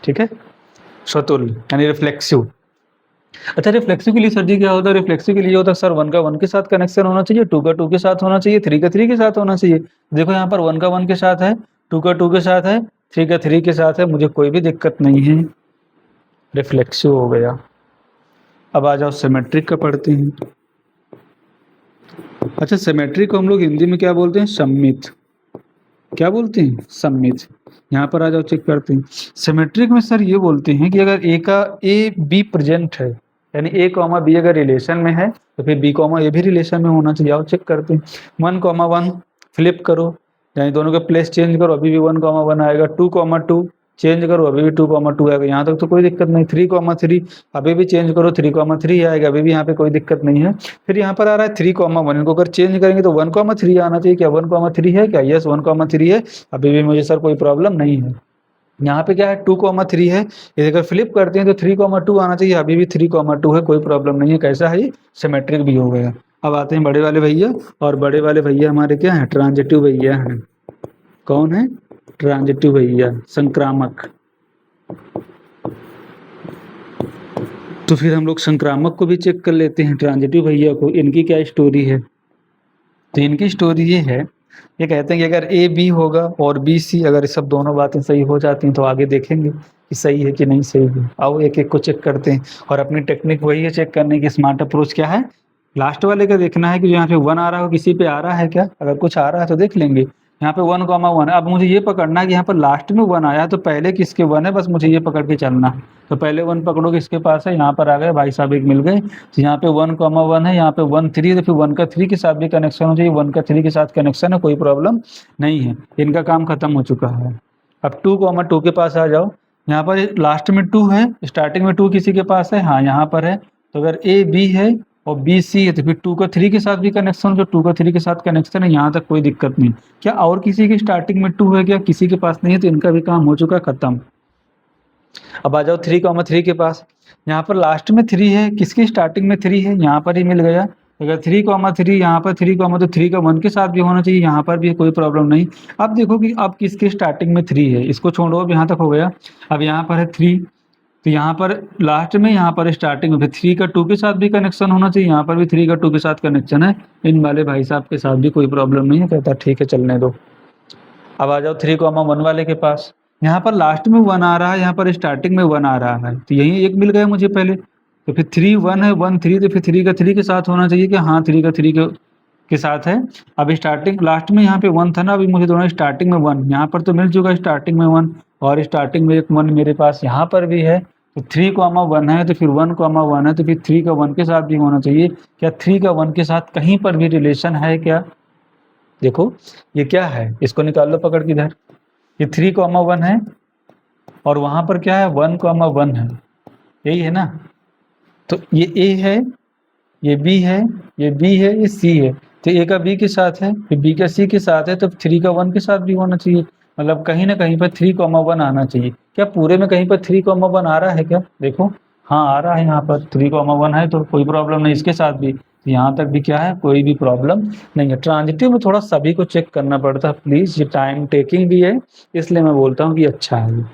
S1: ठीक है, स्वतुल्य यानी रिफ्लेक्सिव। अच्छा, रिफ्लेक्सिव के लिए सर जी क्या होता है, रिफ्लेक्सिव के लिए होता है सर 1 का 1 के साथ कनेक्शन होना चाहिए, 2 का 2 के साथ होना चाहिए, 3 का 3 के साथ होना चाहिए। देखो यहाँ पर 1 का 1 के साथ है, 2 का 2 के साथ है, 3 का 3 के साथ है, मुझे कोई भी दिक्कत नहीं है, रिफ्लेक्सिव हो गया। अब आ जाओ सिमेट्रिक का पढ़ते हैं। अच्छा, सिमेट्रिक को हम लोग हिंदी में क्या बोलते हैं, सम्मित। क्या बोलते हैं? सम्मित। यहाँ पर आ जाओ, चेक करते हैं। सिमेट्रिक में सर ये बोलते हैं कि अगर ए का ए बी प्रेजेंट है, यानी ए कॉमा बी अगर रिलेशन में है, तो फिर बी कॉमा ए भी रिलेशन में होना चाहिए। आओ चेक करते हैं। 1, 1 फ्लिप करो, यानी दोनों का प्लेस चेंज करो, अभी भी 1, 1 आएगा। 2, 2 चेंज करो, अभी भी 2, 2 आएगा। यहाँ तक तो कोई दिक्कत नहीं। 3, 3 अभी भी चेंज करो, 3, 3 आएगा, अभी भी यहाँ पे कोई दिक्कत नहीं है। फिर यहाँ पर आ रहा है 3, 1, इनको अगर चेंज करेंगे तो 1, 3 आना चाहिए। क्या 1, 3 है क्या? यस, 1, 3 है, अभी भी मुझे सर कोई प्रॉब्लम नहीं है। यहाँ पे क्या है, 2, 3 है, ये अगर फ्लिप करते हैं तो 3, 2 आना चाहिए, अभी भी 3, 2 है, कोई प्रॉब्लम नहीं है। कैसा है ये, सिमेट्रिक भी हो गया। अब आते हैं बड़े वाले भैया, और बड़े वाले भैया हमारे क्या है, ट्रांजिटिव भैया हैं। कौन है? ट्रांजिटिव भैया, संक्रामक। तो फिर हम लोग संक्रामक को भी चेक कर लेते हैं, ट्रांजिटिव भैया को। इनकी क्या स्टोरी है, तो इनकी स्टोरी ये है, ये कहते हैं कि अगर ए बी होगा और बी सी, अगर सब दोनों बातें सही हो जाती हैं तो आगे देखेंगे कि सही है कि नहीं सही है। आओ एक एक को चेक करते हैं, और अपनी टेक्निक वही है चेक करने की। स्मार्ट अप्रोच क्या है, लास्ट वाले का देखना है कि जो यहाँ पे 1 आ रहा हो, किसी पे आ रहा है क्या, अगर कुछ आ रहा है तो देख लेंगे। यहाँ पे 1, 1। अब मुझे ये पकड़ना है कि यहाँ पर लास्ट में 1 आया तो पहले किसके 1 है, बस मुझे ये पकड़ के चलना है। तो पहले 1 पकड़ो, किसके पास है, यहाँ पर आ गए भाई साहब, एक मिल गए। तो यहाँ पे 1, 1 है, यहाँ पे 1, 3 है, तो फिर 1 का 3 के साथ भी कनेक्शन हो चाहिए। 1 का 3 के साथ कनेक्शन है, कोई प्रॉब्लम नहीं है, इनका काम खत्म हो चुका है। अब 2, 2 के पास आ जाओ। यहाँ पर लास्ट में 2 है, स्टार्टिंग में 2 किसी के पास है, हाँ यहाँ पर है। तो अगर ए बी है और बी सी है, तो फिर 2 का 3 के साथ भी कनेक्शन, जो 2 का 3 के साथ कनेक्शन है, यहाँ तक कोई दिक्कत नहीं। क्या और किसी की स्टार्टिंग में 2 है क्या? किसी के पास नहीं है, तो इनका भी काम हो चुका, खत्म। अब आ जाओ 3,3 के पास। यहाँ पर लास्ट में 3 है, किसकी स्टार्टिंग में 3 है, यहाँ पर ही मिल गया। अगर 3,3 यहाँ पर 3, तो 3 का 1 के साथ भी होना चाहिए, यहाँ पर भी कोई प्रॉब्लम नहीं। अब देखो कि अब किसकी स्टार्टिंग में 3 है, इसको छोड़ो, अब यहाँ तक हो गया। अब यहाँ पर है 3, तो यहाँ पर लास्ट में, यहाँ पर स्टार्टिंग में फिर 3 का 2 के साथ भी कनेक्शन होना चाहिए, यहाँ पर भी 3 का 2 के साथ कनेक्शन है। इन वाले भाई साहब के साथ भी कोई प्रॉब्लम नहीं है, कहता ठीक है चलने दो। अब आ जाओ 3,1 वाले के पास। यहाँ पर लास्ट में 1 आ रहा है, यहाँ पर स्टार्टिंग में 1 आ रहा है, तो यही एक मिल गया मुझे पहले। तो फिर 3 1 है, 1 3, तो फिर 3 का 3 के साथ होना चाहिए कि हाँ 3 का 3 के साथ है। अब स्टार्टिंग लास्ट में यहाँ पे 1 था ना, अभी मुझे दोनों स्टार्टिंग में 1, यहाँ पर तो मिल चुका स्टार्टिंग में 1 और स्टार्टिंग में एक 1 मेरे पास यहाँ पर भी है। तो 3,1 है, तो फिर 1,1 है, तो फिर 3 का 1 के साथ भी होना चाहिए। क्या 3 का 1 के साथ कहीं पर भी रिलेशन है क्या? देखो ये क्या है, इसको निकाल लो पकड़ के इधर। ये 3,1 है और वहां पर क्या है 1,1 है, यही है ना। तो ये ए है, ये बी है, ये बी है, ये सी है। तो ए का बी के साथ है, फिर बी का सी के साथ है, तो 3 का 1 के साथ भी होना चाहिए। मतलब कहीं ना कहीं पर 3,1 आना चाहिए। क्या पूरे में कहीं पर 3,1 आ रहा है क्या? देखो हाँ आ रहा है, यहाँ पर 3,1 है, तो कोई प्रॉब्लम नहीं। इसके साथ भी यहाँ तक भी क्या है, कोई भी प्रॉब्लम नहीं है। ट्रांजिटिव में थोड़ा सभी को चेक करना पड़ता है प्लीज, ये टाइम टेकिंग भी है, इसलिए मैं बोलता हूँ कि अच्छा है।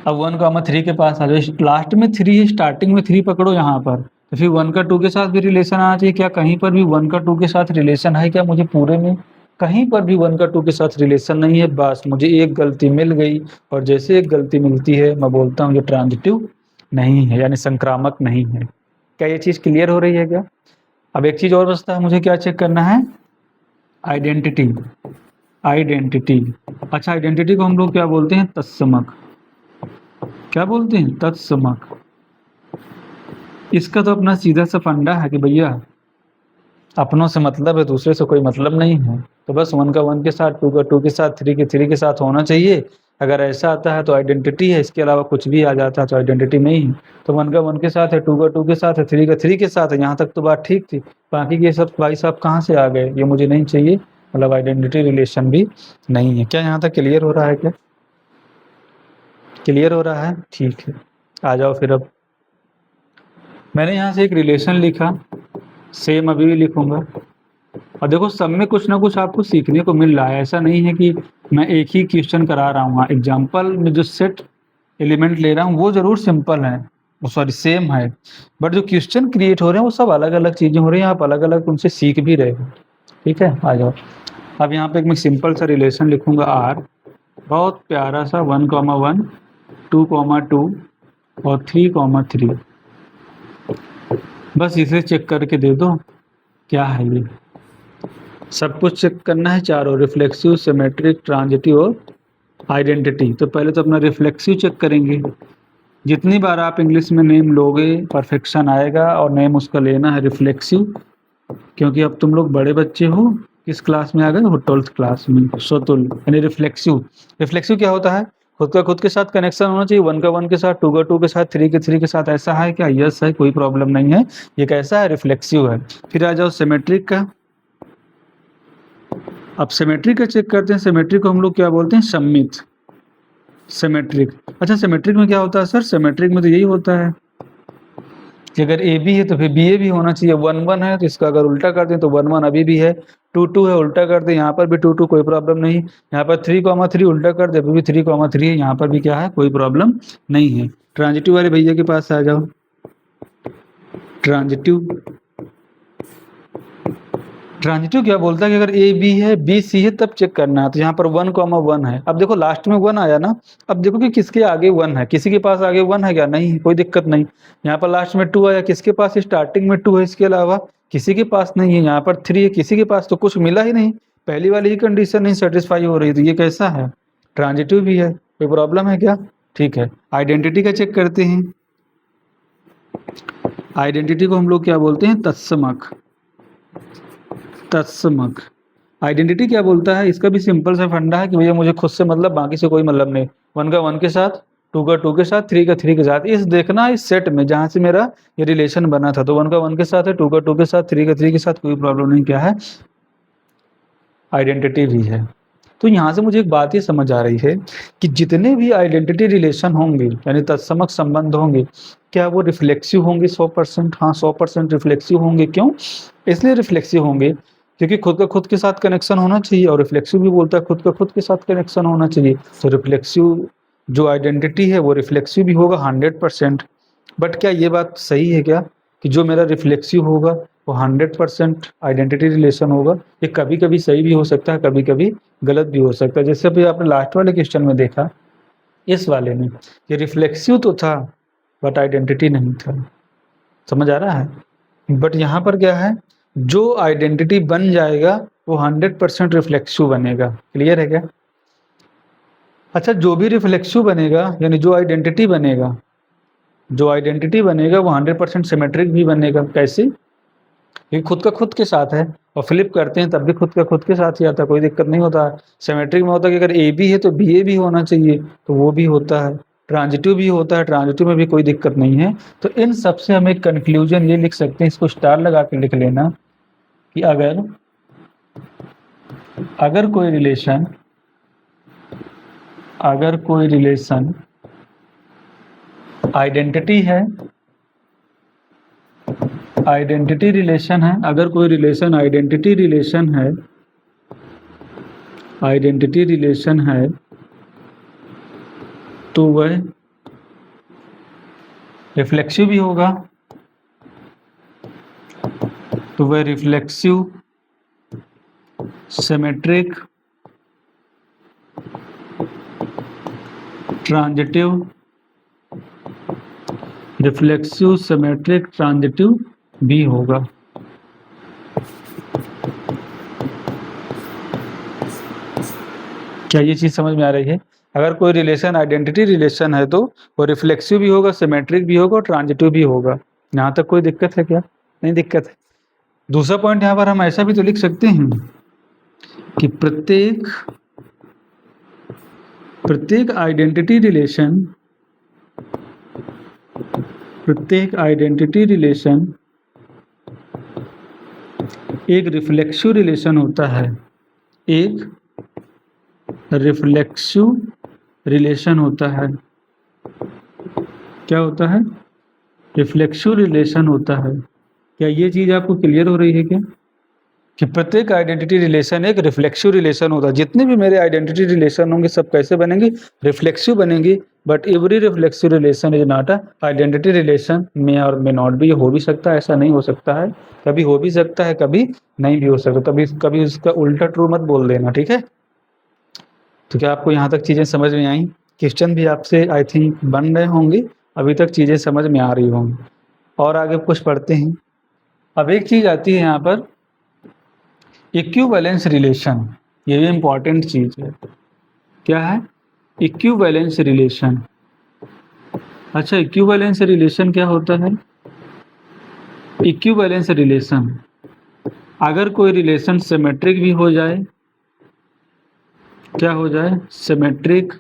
S1: अब 1,3 के पास आ जाओ। लास्ट में 3 है, स्टार्टिंग में 3 पकड़ो यहाँ पर, तो फिर 1 का 2 के साथ भी रिलेशन आना चाहिए। क्या कहीं पर भी 1 का 2 के साथ रिलेशन है क्या? मुझे पूरे में कहीं पर भी 1 का 2 के साथ रिलेशन नहीं है। बस मुझे एक गलती मिल गई, और जैसे एक गलती मिलती है मैं बोलता हूँ ये ट्रांजिटिव नहीं है, यानी संक्रामक नहीं है। क्या ये चीज़ क्लियर हो रही है क्या? अब एक चीज़ और बचता है, मुझे क्या चेक करना है? आइडेंटिटी। आइडेंटिटी, अच्छा आइडेंटिटी को हम लोग क्या बोलते हैं? तत्समक। क्या बोलते हैं? तत्समक। इसका तो अपना सीधा सा फंडा है कि भैया अपनों से मतलब है, दूसरे से कोई मतलब नहीं है। तो बस 1 का 1 के साथ, 2 का 2 के साथ, 3 के 3 के साथ होना चाहिए। अगर ऐसा आता है तो आइडेंटिटी है, इसके अलावा कुछ भी आ जाता है तो आइडेंटिटी नहीं है। तो 1 का 1 के साथ है, 2 का 2 के साथ है, 3 का 3 के साथ है, यहाँ तक तो बात ठीक थी। बाकी के सब भाई साहब कहाँ से आ गए, ये मुझे नहीं चाहिए। मतलब आइडेंटिटी रिलेशन भी नहीं है। क्या यहाँ तक क्लियर हो रहा है? क्या क्लियर हो रहा है? ठीक है, आ जाओ फिर। अब मैंने यहाँ से एक रिलेशन लिखा, सेम अभी भी लिखूंगा। और देखो सब में कुछ ना कुछ आपको सीखने को मिल रहा है, ऐसा नहीं है कि मैं एक ही क्वेश्चन करा रहा हूँ। एग्जाम्पल में जो सेट एलिमेंट ले रहा हूँ वो जरूर सिंपल है, वो सॉरी सेम है, बट जो क्वेश्चन क्रिएट हो रहे हैं वो सब अलग अलग चीज़ें हो रही हैं, आप अलग अलग उनसे सीख भी रहे हो। ठीक है, आ जाओ। अब यहाँ पे एक मैं सिंपल सा रिलेशन लिखूंगा आर, बहुत प्यारा सा 1,1, 2,2 और 3,3। बस इसे चेक करके दे दो क्या है ये। सब कुछ चेक करना है चारों, रिफ्लेक्सिव, सिमेट्रिक, ट्रांजिटिव और आइडेंटिटी। तो पहले तो अपना रिफ्लेक्सिव चेक करेंगे। जितनी बार आप इंग्लिश में नेम लोगे परफेक्शन आएगा, और नेम उसका लेना है रिफ्लेक्सिव, क्योंकि अब तुम लोग बड़े बच्चे हो। किस क्लास में आ गए हो? 12th क्लास में। स्वतुल यानी रिफ्लेक्सिव। रिफ्लेक्सिव क्या होता है? खुद का खुद के साथ कनेक्शन होना चाहिए। 1 का 1 के साथ, 2 का 2 के साथ, 3 के 3 के साथ। ऐसा है क्या? यस है, कोई प्रॉब्लम नहीं है। ये कैसा है? रिफ्लेक्सिव है। फिर आ जाओ सिमेट्रिक का। अब सिमेट्रिक का चेक करते हैं। सिमेट्रिक को हम लोग क्या बोलते हैं? सम्मित। सिमेट्रिक। अच्छा सिमेट्रिक में क्या होता है सर? सिमेट्रिक में तो यही होता है कि अगर ए बी है तो फिर बी ए भी होना चाहिए। 1 1 है तो इसका अगर उल्टा कर दें तो 1 1 अभी भी है। 2 2 है, उल्टा कर दें, यहाँ पर भी 2 2, कोई प्रॉब्लम नहीं। यहाँ पर 3,3 उल्टा कर दे, अभी भी 3,3 है, यहाँ पर भी क्या है? कोई प्रॉब्लम नहीं है। ट्रांजिटिव वाले भैया के पास आ जाओ। ट्रांजिटिव, ट्रांजिटिव क्या बोलता है कि अगर ए बी है, बी सी है, तब चेक करना है। तो यहाँ पर 1,1 है। अब देखो लास्ट में 1 आया ना, अब देखो कि किसके आगे 1 है। किसी के पास आगे 1 है क्या? नहीं, कोई दिक्कत नहीं। यहाँ पर लास्ट में 2 आया, किसके पास स्टार्टिंग में 2 है, इसके अलावा किसी के पास नहीं है। यहाँ पर 3 है, किसी के पास तो कुछ मिला ही नहीं। पहली वाली ही कंडीशन नहीं सेटिस्फाई हो रही, तो ये कैसा है? ट्रांजिटिव भी है। कोई प्रॉब्लम है क्या? ठीक है, आइडेंटिटी का चेक करते हैं। आइडेंटिटी को हम लोग क्या बोलते हैं? तत्समक। तत्समक। आइडेंटिटी क्या बोलता है? इसका भी सिंपल सा फंडा है कि भैया मुझे खुद से मतलब, बाकी से कोई मतलब नहीं। 1 का 1 के साथ, 2 का 2 के साथ, 3 का 3 के साथ। इस देखना इस सेट में जहां से मेरा ये रिलेशन बना था, तो 1 का 1 के साथ है, 2 का 2 के साथ, 3 का 3 के साथ, कोई प्रॉब्लम नहीं। क्या है? आइडेंटिटी भी है। तो यहाँ से मुझे एक बात ये समझ आ रही है कि जितने भी आइडेंटिटी रिलेशन होंगे यानी तत्समक संबंध होंगे, क्या वो रिफ्लेक्सिव होंगे 100%? हाँ, 100% रिफ्लेक्सिव होंगे। क्यों? इसलिए रिफ्लेक्सिव होंगे क्योंकि खुद का खुद के साथ कनेक्शन होना चाहिए, और रिफ्लेक्सिव भी बोलता है खुद का खुद के साथ कनेक्शन होना चाहिए। तो रिफ्लेक्सिव जो आइडेंटिटी है वो रिफ्लेक्सिव भी होगा 100%। बट क्या ये बात सही है क्या कि जो मेरा रिफ्लेक्सिव होगा वो 100% आइडेंटिटी रिलेशन होगा? ये कभी-कभी सही भी हो सकता है, कभी-कभी गलत भी हो सकता है। जैसे अभी आपने लास्ट वाले क्वेश्चन में देखा, इस वाले में ये रिफ्लेक्सिव तो था बट आइडेंटिटी नहीं था। समझ आ रहा है? बट यहाँ पर क्या है, जो आइडेंटिटी बन जाएगा वो 100% रिफ्लेक्सिव बनेगा। क्लियर है क्या? अच्छा, जो भी रिफ्लेक्सिव बनेगा यानी जो आइडेंटिटी बनेगा वो 100% सिमेट्रिक भी बनेगा। कैसे? क्योंकि खुद का खुद के साथ है, और फ्लिप करते हैं तब भी खुद का खुद के साथ ही आता है, कोई दिक्कत नहीं होता है। सिमेट्रिक में होता है कि अगर ए बी है तो बी ए भी होना चाहिए, तो वो भी होता है। ट्रांजिटिव भी होता है, ट्रांजिटिव में भी कोई दिक्कत नहीं है। तो इन सब से हम एक कंक्लूजन ये लिख सकते हैं, इसको स्टार लगा के लिख लेना कि अगर कोई रिलेशन आइडेंटिटी रिलेशन है, अगर कोई रिलेशन आइडेंटिटी रिलेशन है तो वह रिफ्लेक्सिव भी होगा, तो वह reflexive, symmetric, transitive, reflexive, symmetric, transitive भी होगा। क्या ये चीज समझ में आ रही है? अगर कोई रिलेशन आइडेंटिटी रिलेशन है तो वो रिफ्लेक्सिव भी होगा, सिमेट्रिक भी होगा और ट्रांजिटिव भी होगा। यहाँ तक कोई दिक्कत है क्या? नहीं दिक्कत है। दूसरा पॉइंट यहाँ पर हम ऐसा भी तो लिख सकते हैं कि प्रत्येक आइडेंटिटी रिलेशन एक रिफ्लेक्सिव रिलेशन होता है, एक रिफ्लेक्सिव रिलेशन होता है। क्या होता है? रिफ्लेक्सिव रिलेशन होता है। क्या ये चीज आपको क्लियर हो रही है क्या कि प्रत्येक आइडेंटिटी रिलेशन एक रिफ्लेक्सिव रिलेशन होता है? जितने भी मेरे आइडेंटिटी रिलेशन होंगे सब कैसे बनेंगे? रिफ्लेक्सिव बनेंगे। But every reflexive relation is not a identity relation. May और मे नॉट भी हो भी सकता है, ऐसा नहीं हो सकता है। कभी हो भी सकता है, कभी नहीं भी हो सकता। कभी उसका उल्टा ट्रू मत बोल देना, ठीक है? तो क्या आपको यहाँ तक चीज़ें समझ में आई? क्वेश्चन भी आपसे आई थिंक बन रहे होंगे, अभी तक चीज़ें समझ में आ रही होंगी। और आगे कुछ पढ़ते हैं। अब एक चीज़ आती है यहाँ पर, इक्विवेलेंस रिलेशन। ये भी इम्पॉर्टेंट चीज़ है। क्या है? Equivalence relation. अच्छा, इक्विवेलेंस रिलेशन क्या होता है? इक्विवेलेंस रिलेशन, अगर कोई रिलेशन सिमेट्रिक भी हो जाए, क्या हो जाए? सिमेट्रिक।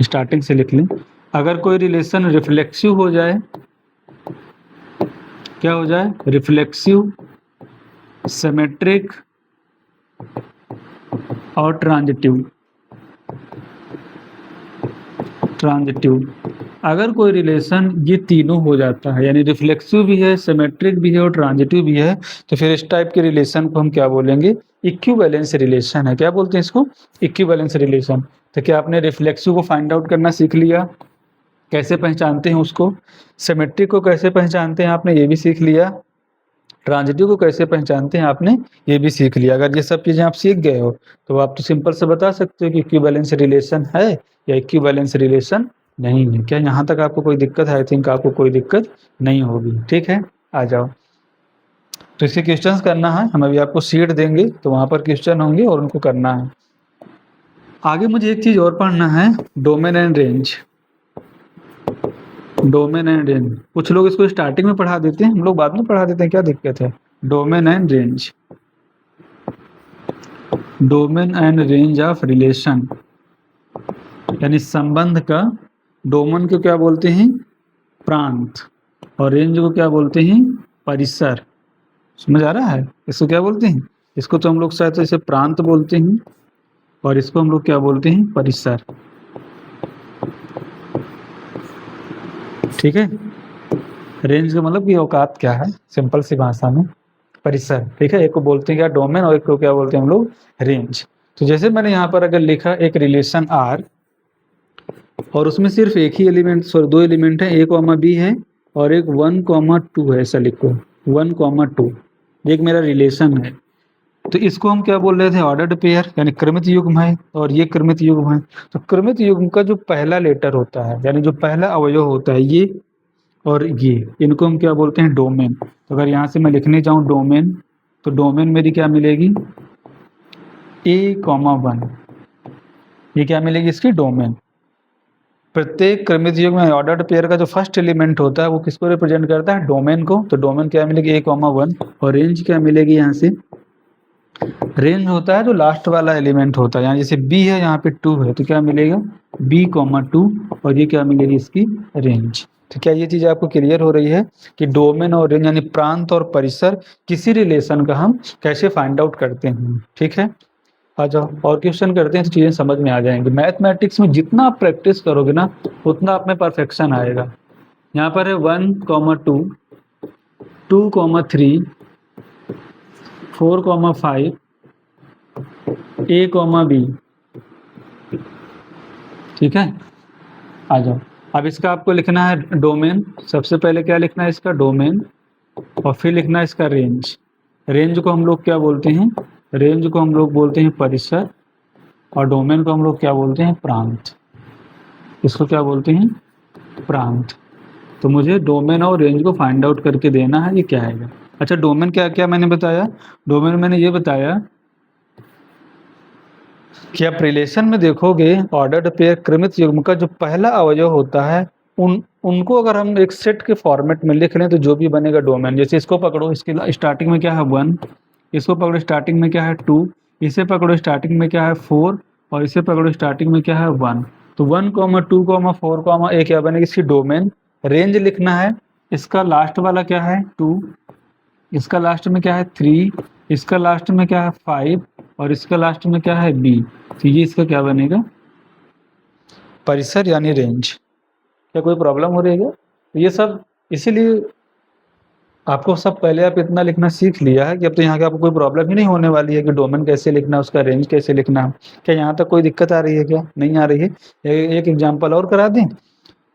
S1: स्टार्टिंग से लिख लें। अगर कोई रिलेशन रिफ्लेक्सिव हो जाए, क्या हो जाए? रिफ्लेक्सिव, सिमेट्रिक और ट्रांजिटिव। अगर कोई रिलेशन ये तीनों हो जाता है, यानी रिफ्लेक्सिव भी है, सिमेट्रिक भी है और ट्रांजिटिव भी है, तो फिर इस टाइप के रिलेशन को हम क्या बोलेंगे? इक्विवेलेंस रिलेशन है। क्या बोलते हैं इसको? Equivalence relation. तो क्या आपने रिफ्लेक्सिव को फाइंड आउट करना सीख लिया? कैसे पहचानते हैं उसको? सिमेट्रिक को कैसे पहचानते हैं आपने ये भी सीख लिया। ट्रांजिटिव को कैसे पहचानते हैं आपने ये भी सीख लिया। अगर ये सब चीज़ें आप सीख गए हो तो आप तो सिंपल से बता सकते हो कि इक्विवेलेंस रिलेशन है या इक्विवेलेंस रिलेशन नहीं है। क्या यहाँ तक आपको कोई दिक्कत है? आई थिंक आपको कोई दिक्कत नहीं होगी। ठीक है, आ जाओ। तो इसके क्वेश्चंस करना है, हम अभी आपको सीट देंगे तो वहाँ पर क्वेश्चन होंगे और उनको करना है। आगे मुझे एक चीज़ और पढ़ना है, domain and range. Domain and range कुछ लोग इसको स्टार्टिंग में पढ़ा देते हैं, हम लोग बाद में पढ़ा देते हैं, क्या दिक्कत है? Domain and range, domain and range of relation, यानी संबंध का डोमेन को क्या बोलते हैं? प्रांत, और रेंज को क्या बोलते हैं? परिसर। समझ आ रहा है? इसको क्या बोलते हैं? इसको तो हम लोग शायद इसे प्रांत बोलते हैं और इसको हम लोग क्या बोलते हैं, परिसर। ठीक है, रेंज का मतलब कि औकात क्या है, सिंपल सी भाषा में परिसर। ठीक है, एक को बोलते हैं क्या, डोमेन, और एक को क्या बोलते हैं हम लोग, रेंज। तो जैसे मैंने यहाँ पर अगर लिखा एक रिलेशन आर और उसमें सिर्फ एक ही एलिमेंट, सॉरी 2 एलिमेंट है, A, B है और एक 1, 2 है, ऐसा लिखो 1, 2, एक मेरा रिलेशन है। तो इसको हम क्या बोल रहे थे, ऑर्डर्ड पेयर, यानी क्रमित युग्म है, और ये क्रमित युग्म है। तो क्रमित युग्म का जो पहला लेटर होता है, यानी जो पहला अवयव होता है, ये और ये, इनको हम क्या बोलते हैं, डोमेन। तो अगर यहाँ से मैं लिखने जाऊँ डोमेन, तो डोमेन मेरी क्या मिलेगी, A, 1, ये क्या मिलेगी इसकी, डोमेन। प्रत्येक क्रमित युग्म में ऑर्डर्ड पेयर का जो फर्स्ट एलिमेंट होता है वो किसको रिप्रेजेंट करता है, डोमेन को। तो डोमेन क्या मिलेगी, A, 1, और रेंज क्या मिलेगी यहाँ से, रेंज होता है जो लास्ट वाला एलिमेंट होता है। यहाँ जैसे B है, यहाँ पे 2 है, तो क्या मिलेगा B, 2, और ये क्या मिलेगी इसकी रेंज। तो क्या ये चीज आपको क्लियर हो रही है कि डोमेन और रेंज यानी प्रांत और परिसर किसी रिलेशन का हम कैसे फाइंड आउट करते हैं। ठीक है, आ जाओ और क्वेश्चन करते हैं तो चीजें समझ में आ जाएंगी। मैथमेटिक्स में जितना आप प्रैक्टिस करोगे ना उतना आप में परफेक्शन आएगा। यहाँ पर है 1, 2, 2, 3, 4, 5, A, B। ठीक है, आ जाओ। अब इसका आपको लिखना है डोमेन। सबसे पहले क्या लिखना है, इसका डोमेन, और फिर लिखना है इसका रेंज। रेंज को हम लोग क्या बोलते हैं, रेंज को हम लोग बोलते हैं परिसर, और डोमेन को हम लोग क्या बोलते हैं, प्रांत। इसको क्या बोलते हैं, प्रांत। तो मुझे डोमेन और रेंज को फाइंड आउट करके देना है, ये क्या आएगा। अच्छा, डोमेन क्या क्या मैंने बताया, डोमेन मैंने ये बताया कि आप रिलेशन में देखोगे ऑर्डर्ड पेयर क्रमित युग्म का जो पहला अवयव होता है उनको अगर हम एक सेट के फॉर्मेट में लिख लें तो जो भी बनेगा डोमेन। जैसे इसको पकड़ो, इसके स्टार्टिंग में क्या है 1, इसको पकड़ो स्टार्टिंग में क्या है 2, इसे पकड़ो स्टार्टिंग में क्या है 4, और इसे पकड़ो स्टार्टिंग में क्या है 1। तो 1, 2, 4, A क्या बनेगी इसकी डोमेन। रेंज लिखना है, इसका लास्ट वाला क्या है 2, इसका लास्ट में क्या है 3, इसका लास्ट में क्या है 5, और इसका लास्ट में क्या है B। तो ये इसका क्या बनेगा, परिसर यानी रेंज। क्या कोई प्रॉब्लम हो रही है क्या? ये सब इसीलिए आपको सब पहले आप इतना लिखना सीख लिया है कि अब तो यहाँ के आपको कोई प्रॉब्लम ही नहीं होने वाली है कि डोमेन कैसे लिखना है, उसका रेंज कैसे लिखना है। क्या यहाँ तक कोई दिक्कत आ रही है, क्या नहीं आ रही है? एक एग्जाम्पल और करा दें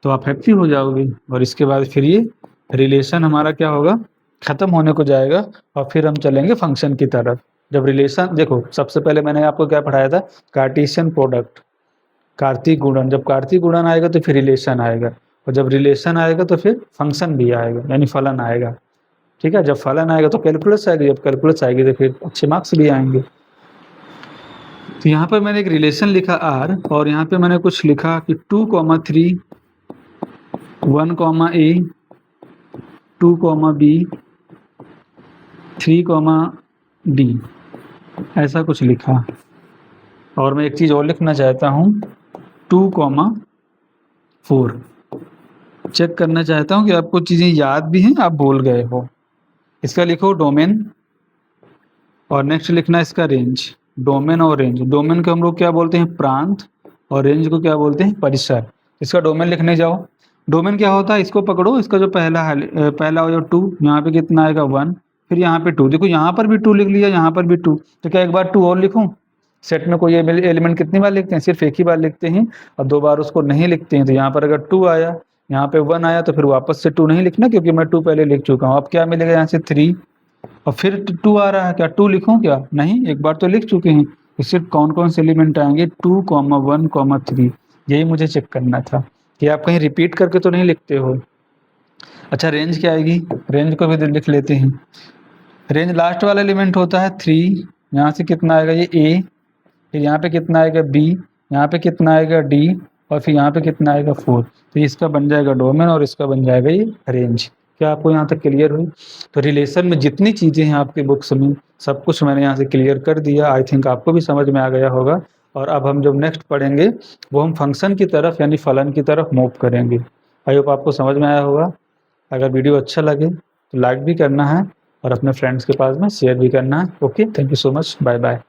S1: तो आप हैप्पी हो जाओगे, और इसके बाद फिर ये रिलेशन हमारा क्या होगा, खत्म होने को जाएगा, और फिर हम चलेंगे फंक्शन की तरफ। जब रिलेशन देखो, सबसे पहले मैंने आपको क्या पढ़ाया था, कार्टेशियन प्रोडक्ट, कार्तीय गुणन। जब कार्तीय गुणन आएगा तो फिर रिलेशन आएगा, और जब रिलेशन आएगा तो फिर फंक्शन भी आएगा, यानी फलन आएगा। ठीक है, जब फलन आएगा तो कैलकुलस आएगी, जब कैलकुलस आएगी तो फिर अच्छे मार्क्स भी आएंगे। तो यहाँ पर मैंने एक रिलेशन लिखा R, और यहाँ पे मैंने कुछ लिखा कि 2, 3, 1, A, 2, B, 3, D, ऐसा कुछ लिखा। और मैं एक चीज़ और लिखना चाहता हूँ 2, 4। चेक करना चाहता हूँ कि आपको चीज़ें याद भी हैं, आप बोल गए हो। इसका लिखो डोमेन, और नेक्स्ट लिखना है इसका रेंज। डोमेन और रेंज, डोमेन को हम लोग क्या बोलते हैं, प्रांत, और रेंज को क्या बोलते हैं, परिसर। इसका डोमेन लिखने जाओ। डोमेन क्या होता है, इसको पकड़ो, इसका जो पहला है, पहला हो जो 2, यहाँ पे कितना आएगा 1, फिर यहाँ पे 2, देखो यहाँ पर भी 2 लिख लिया, यहाँ पर भी 2। तो क्या एक बार 2 और लिखूँ? सेट में कोई एलिमेंट कितनी बार लिखते हैं, सिर्फ एक ही बार लिखते हैं, और 2 बार उसको नहीं लिखते हैं। तो यहाँ पर अगर 2 आया, यहाँ पे 1 आया, तो फिर वापस से 2 नहीं लिखना, क्योंकि मैं 2 पहले लिख चुका हूँ। अब क्या मिलेगा यहाँ से 3, और फिर 2 आ रहा है, क्या 2 लिखूं क्या? नहीं, एक बार तो लिख चुके हैं। तो सिर्फ कौन कौन से एलिमेंट आएंगे, 2, 1, 3, यही मुझे चेक करना था कि आप कहीं रिपीट करके तो नहीं लिखते हो। अच्छा, रेंज क्या आएगी, रेंज को भी लिख लेते हैं। रेंज लास्ट वाला एलिमेंट होता है 3, यहाँ से कितना आएगा ये A, फिर यहाँ पे कितना आएगा B, यहाँ पे कितना आएगा D, और फिर यहाँ पे कितना आएगा 4। तो इसका बन जाएगा डोमेन, और इसका बन जाएगा ये रेंज। क्या आपको यहाँ तक क्लियर हुई? तो रिलेशन में जितनी चीज़ें हैं आपके बुक्स में, सब कुछ मैंने यहाँ से क्लियर कर दिया। आई थिंक आपको भी समझ में आ गया होगा। और अब हम जब नेक्स्ट पढ़ेंगे वो हम फंक्शन की तरफ यानी फलन की तरफ मूव करेंगे। आई होप आपको समझ में आया होगा। अगर वीडियो अच्छा लगे तो लाइक भी करना है, और अपने फ्रेंड्स के पास में शेयर भी करना है। Okay, thank you so much, bye bye.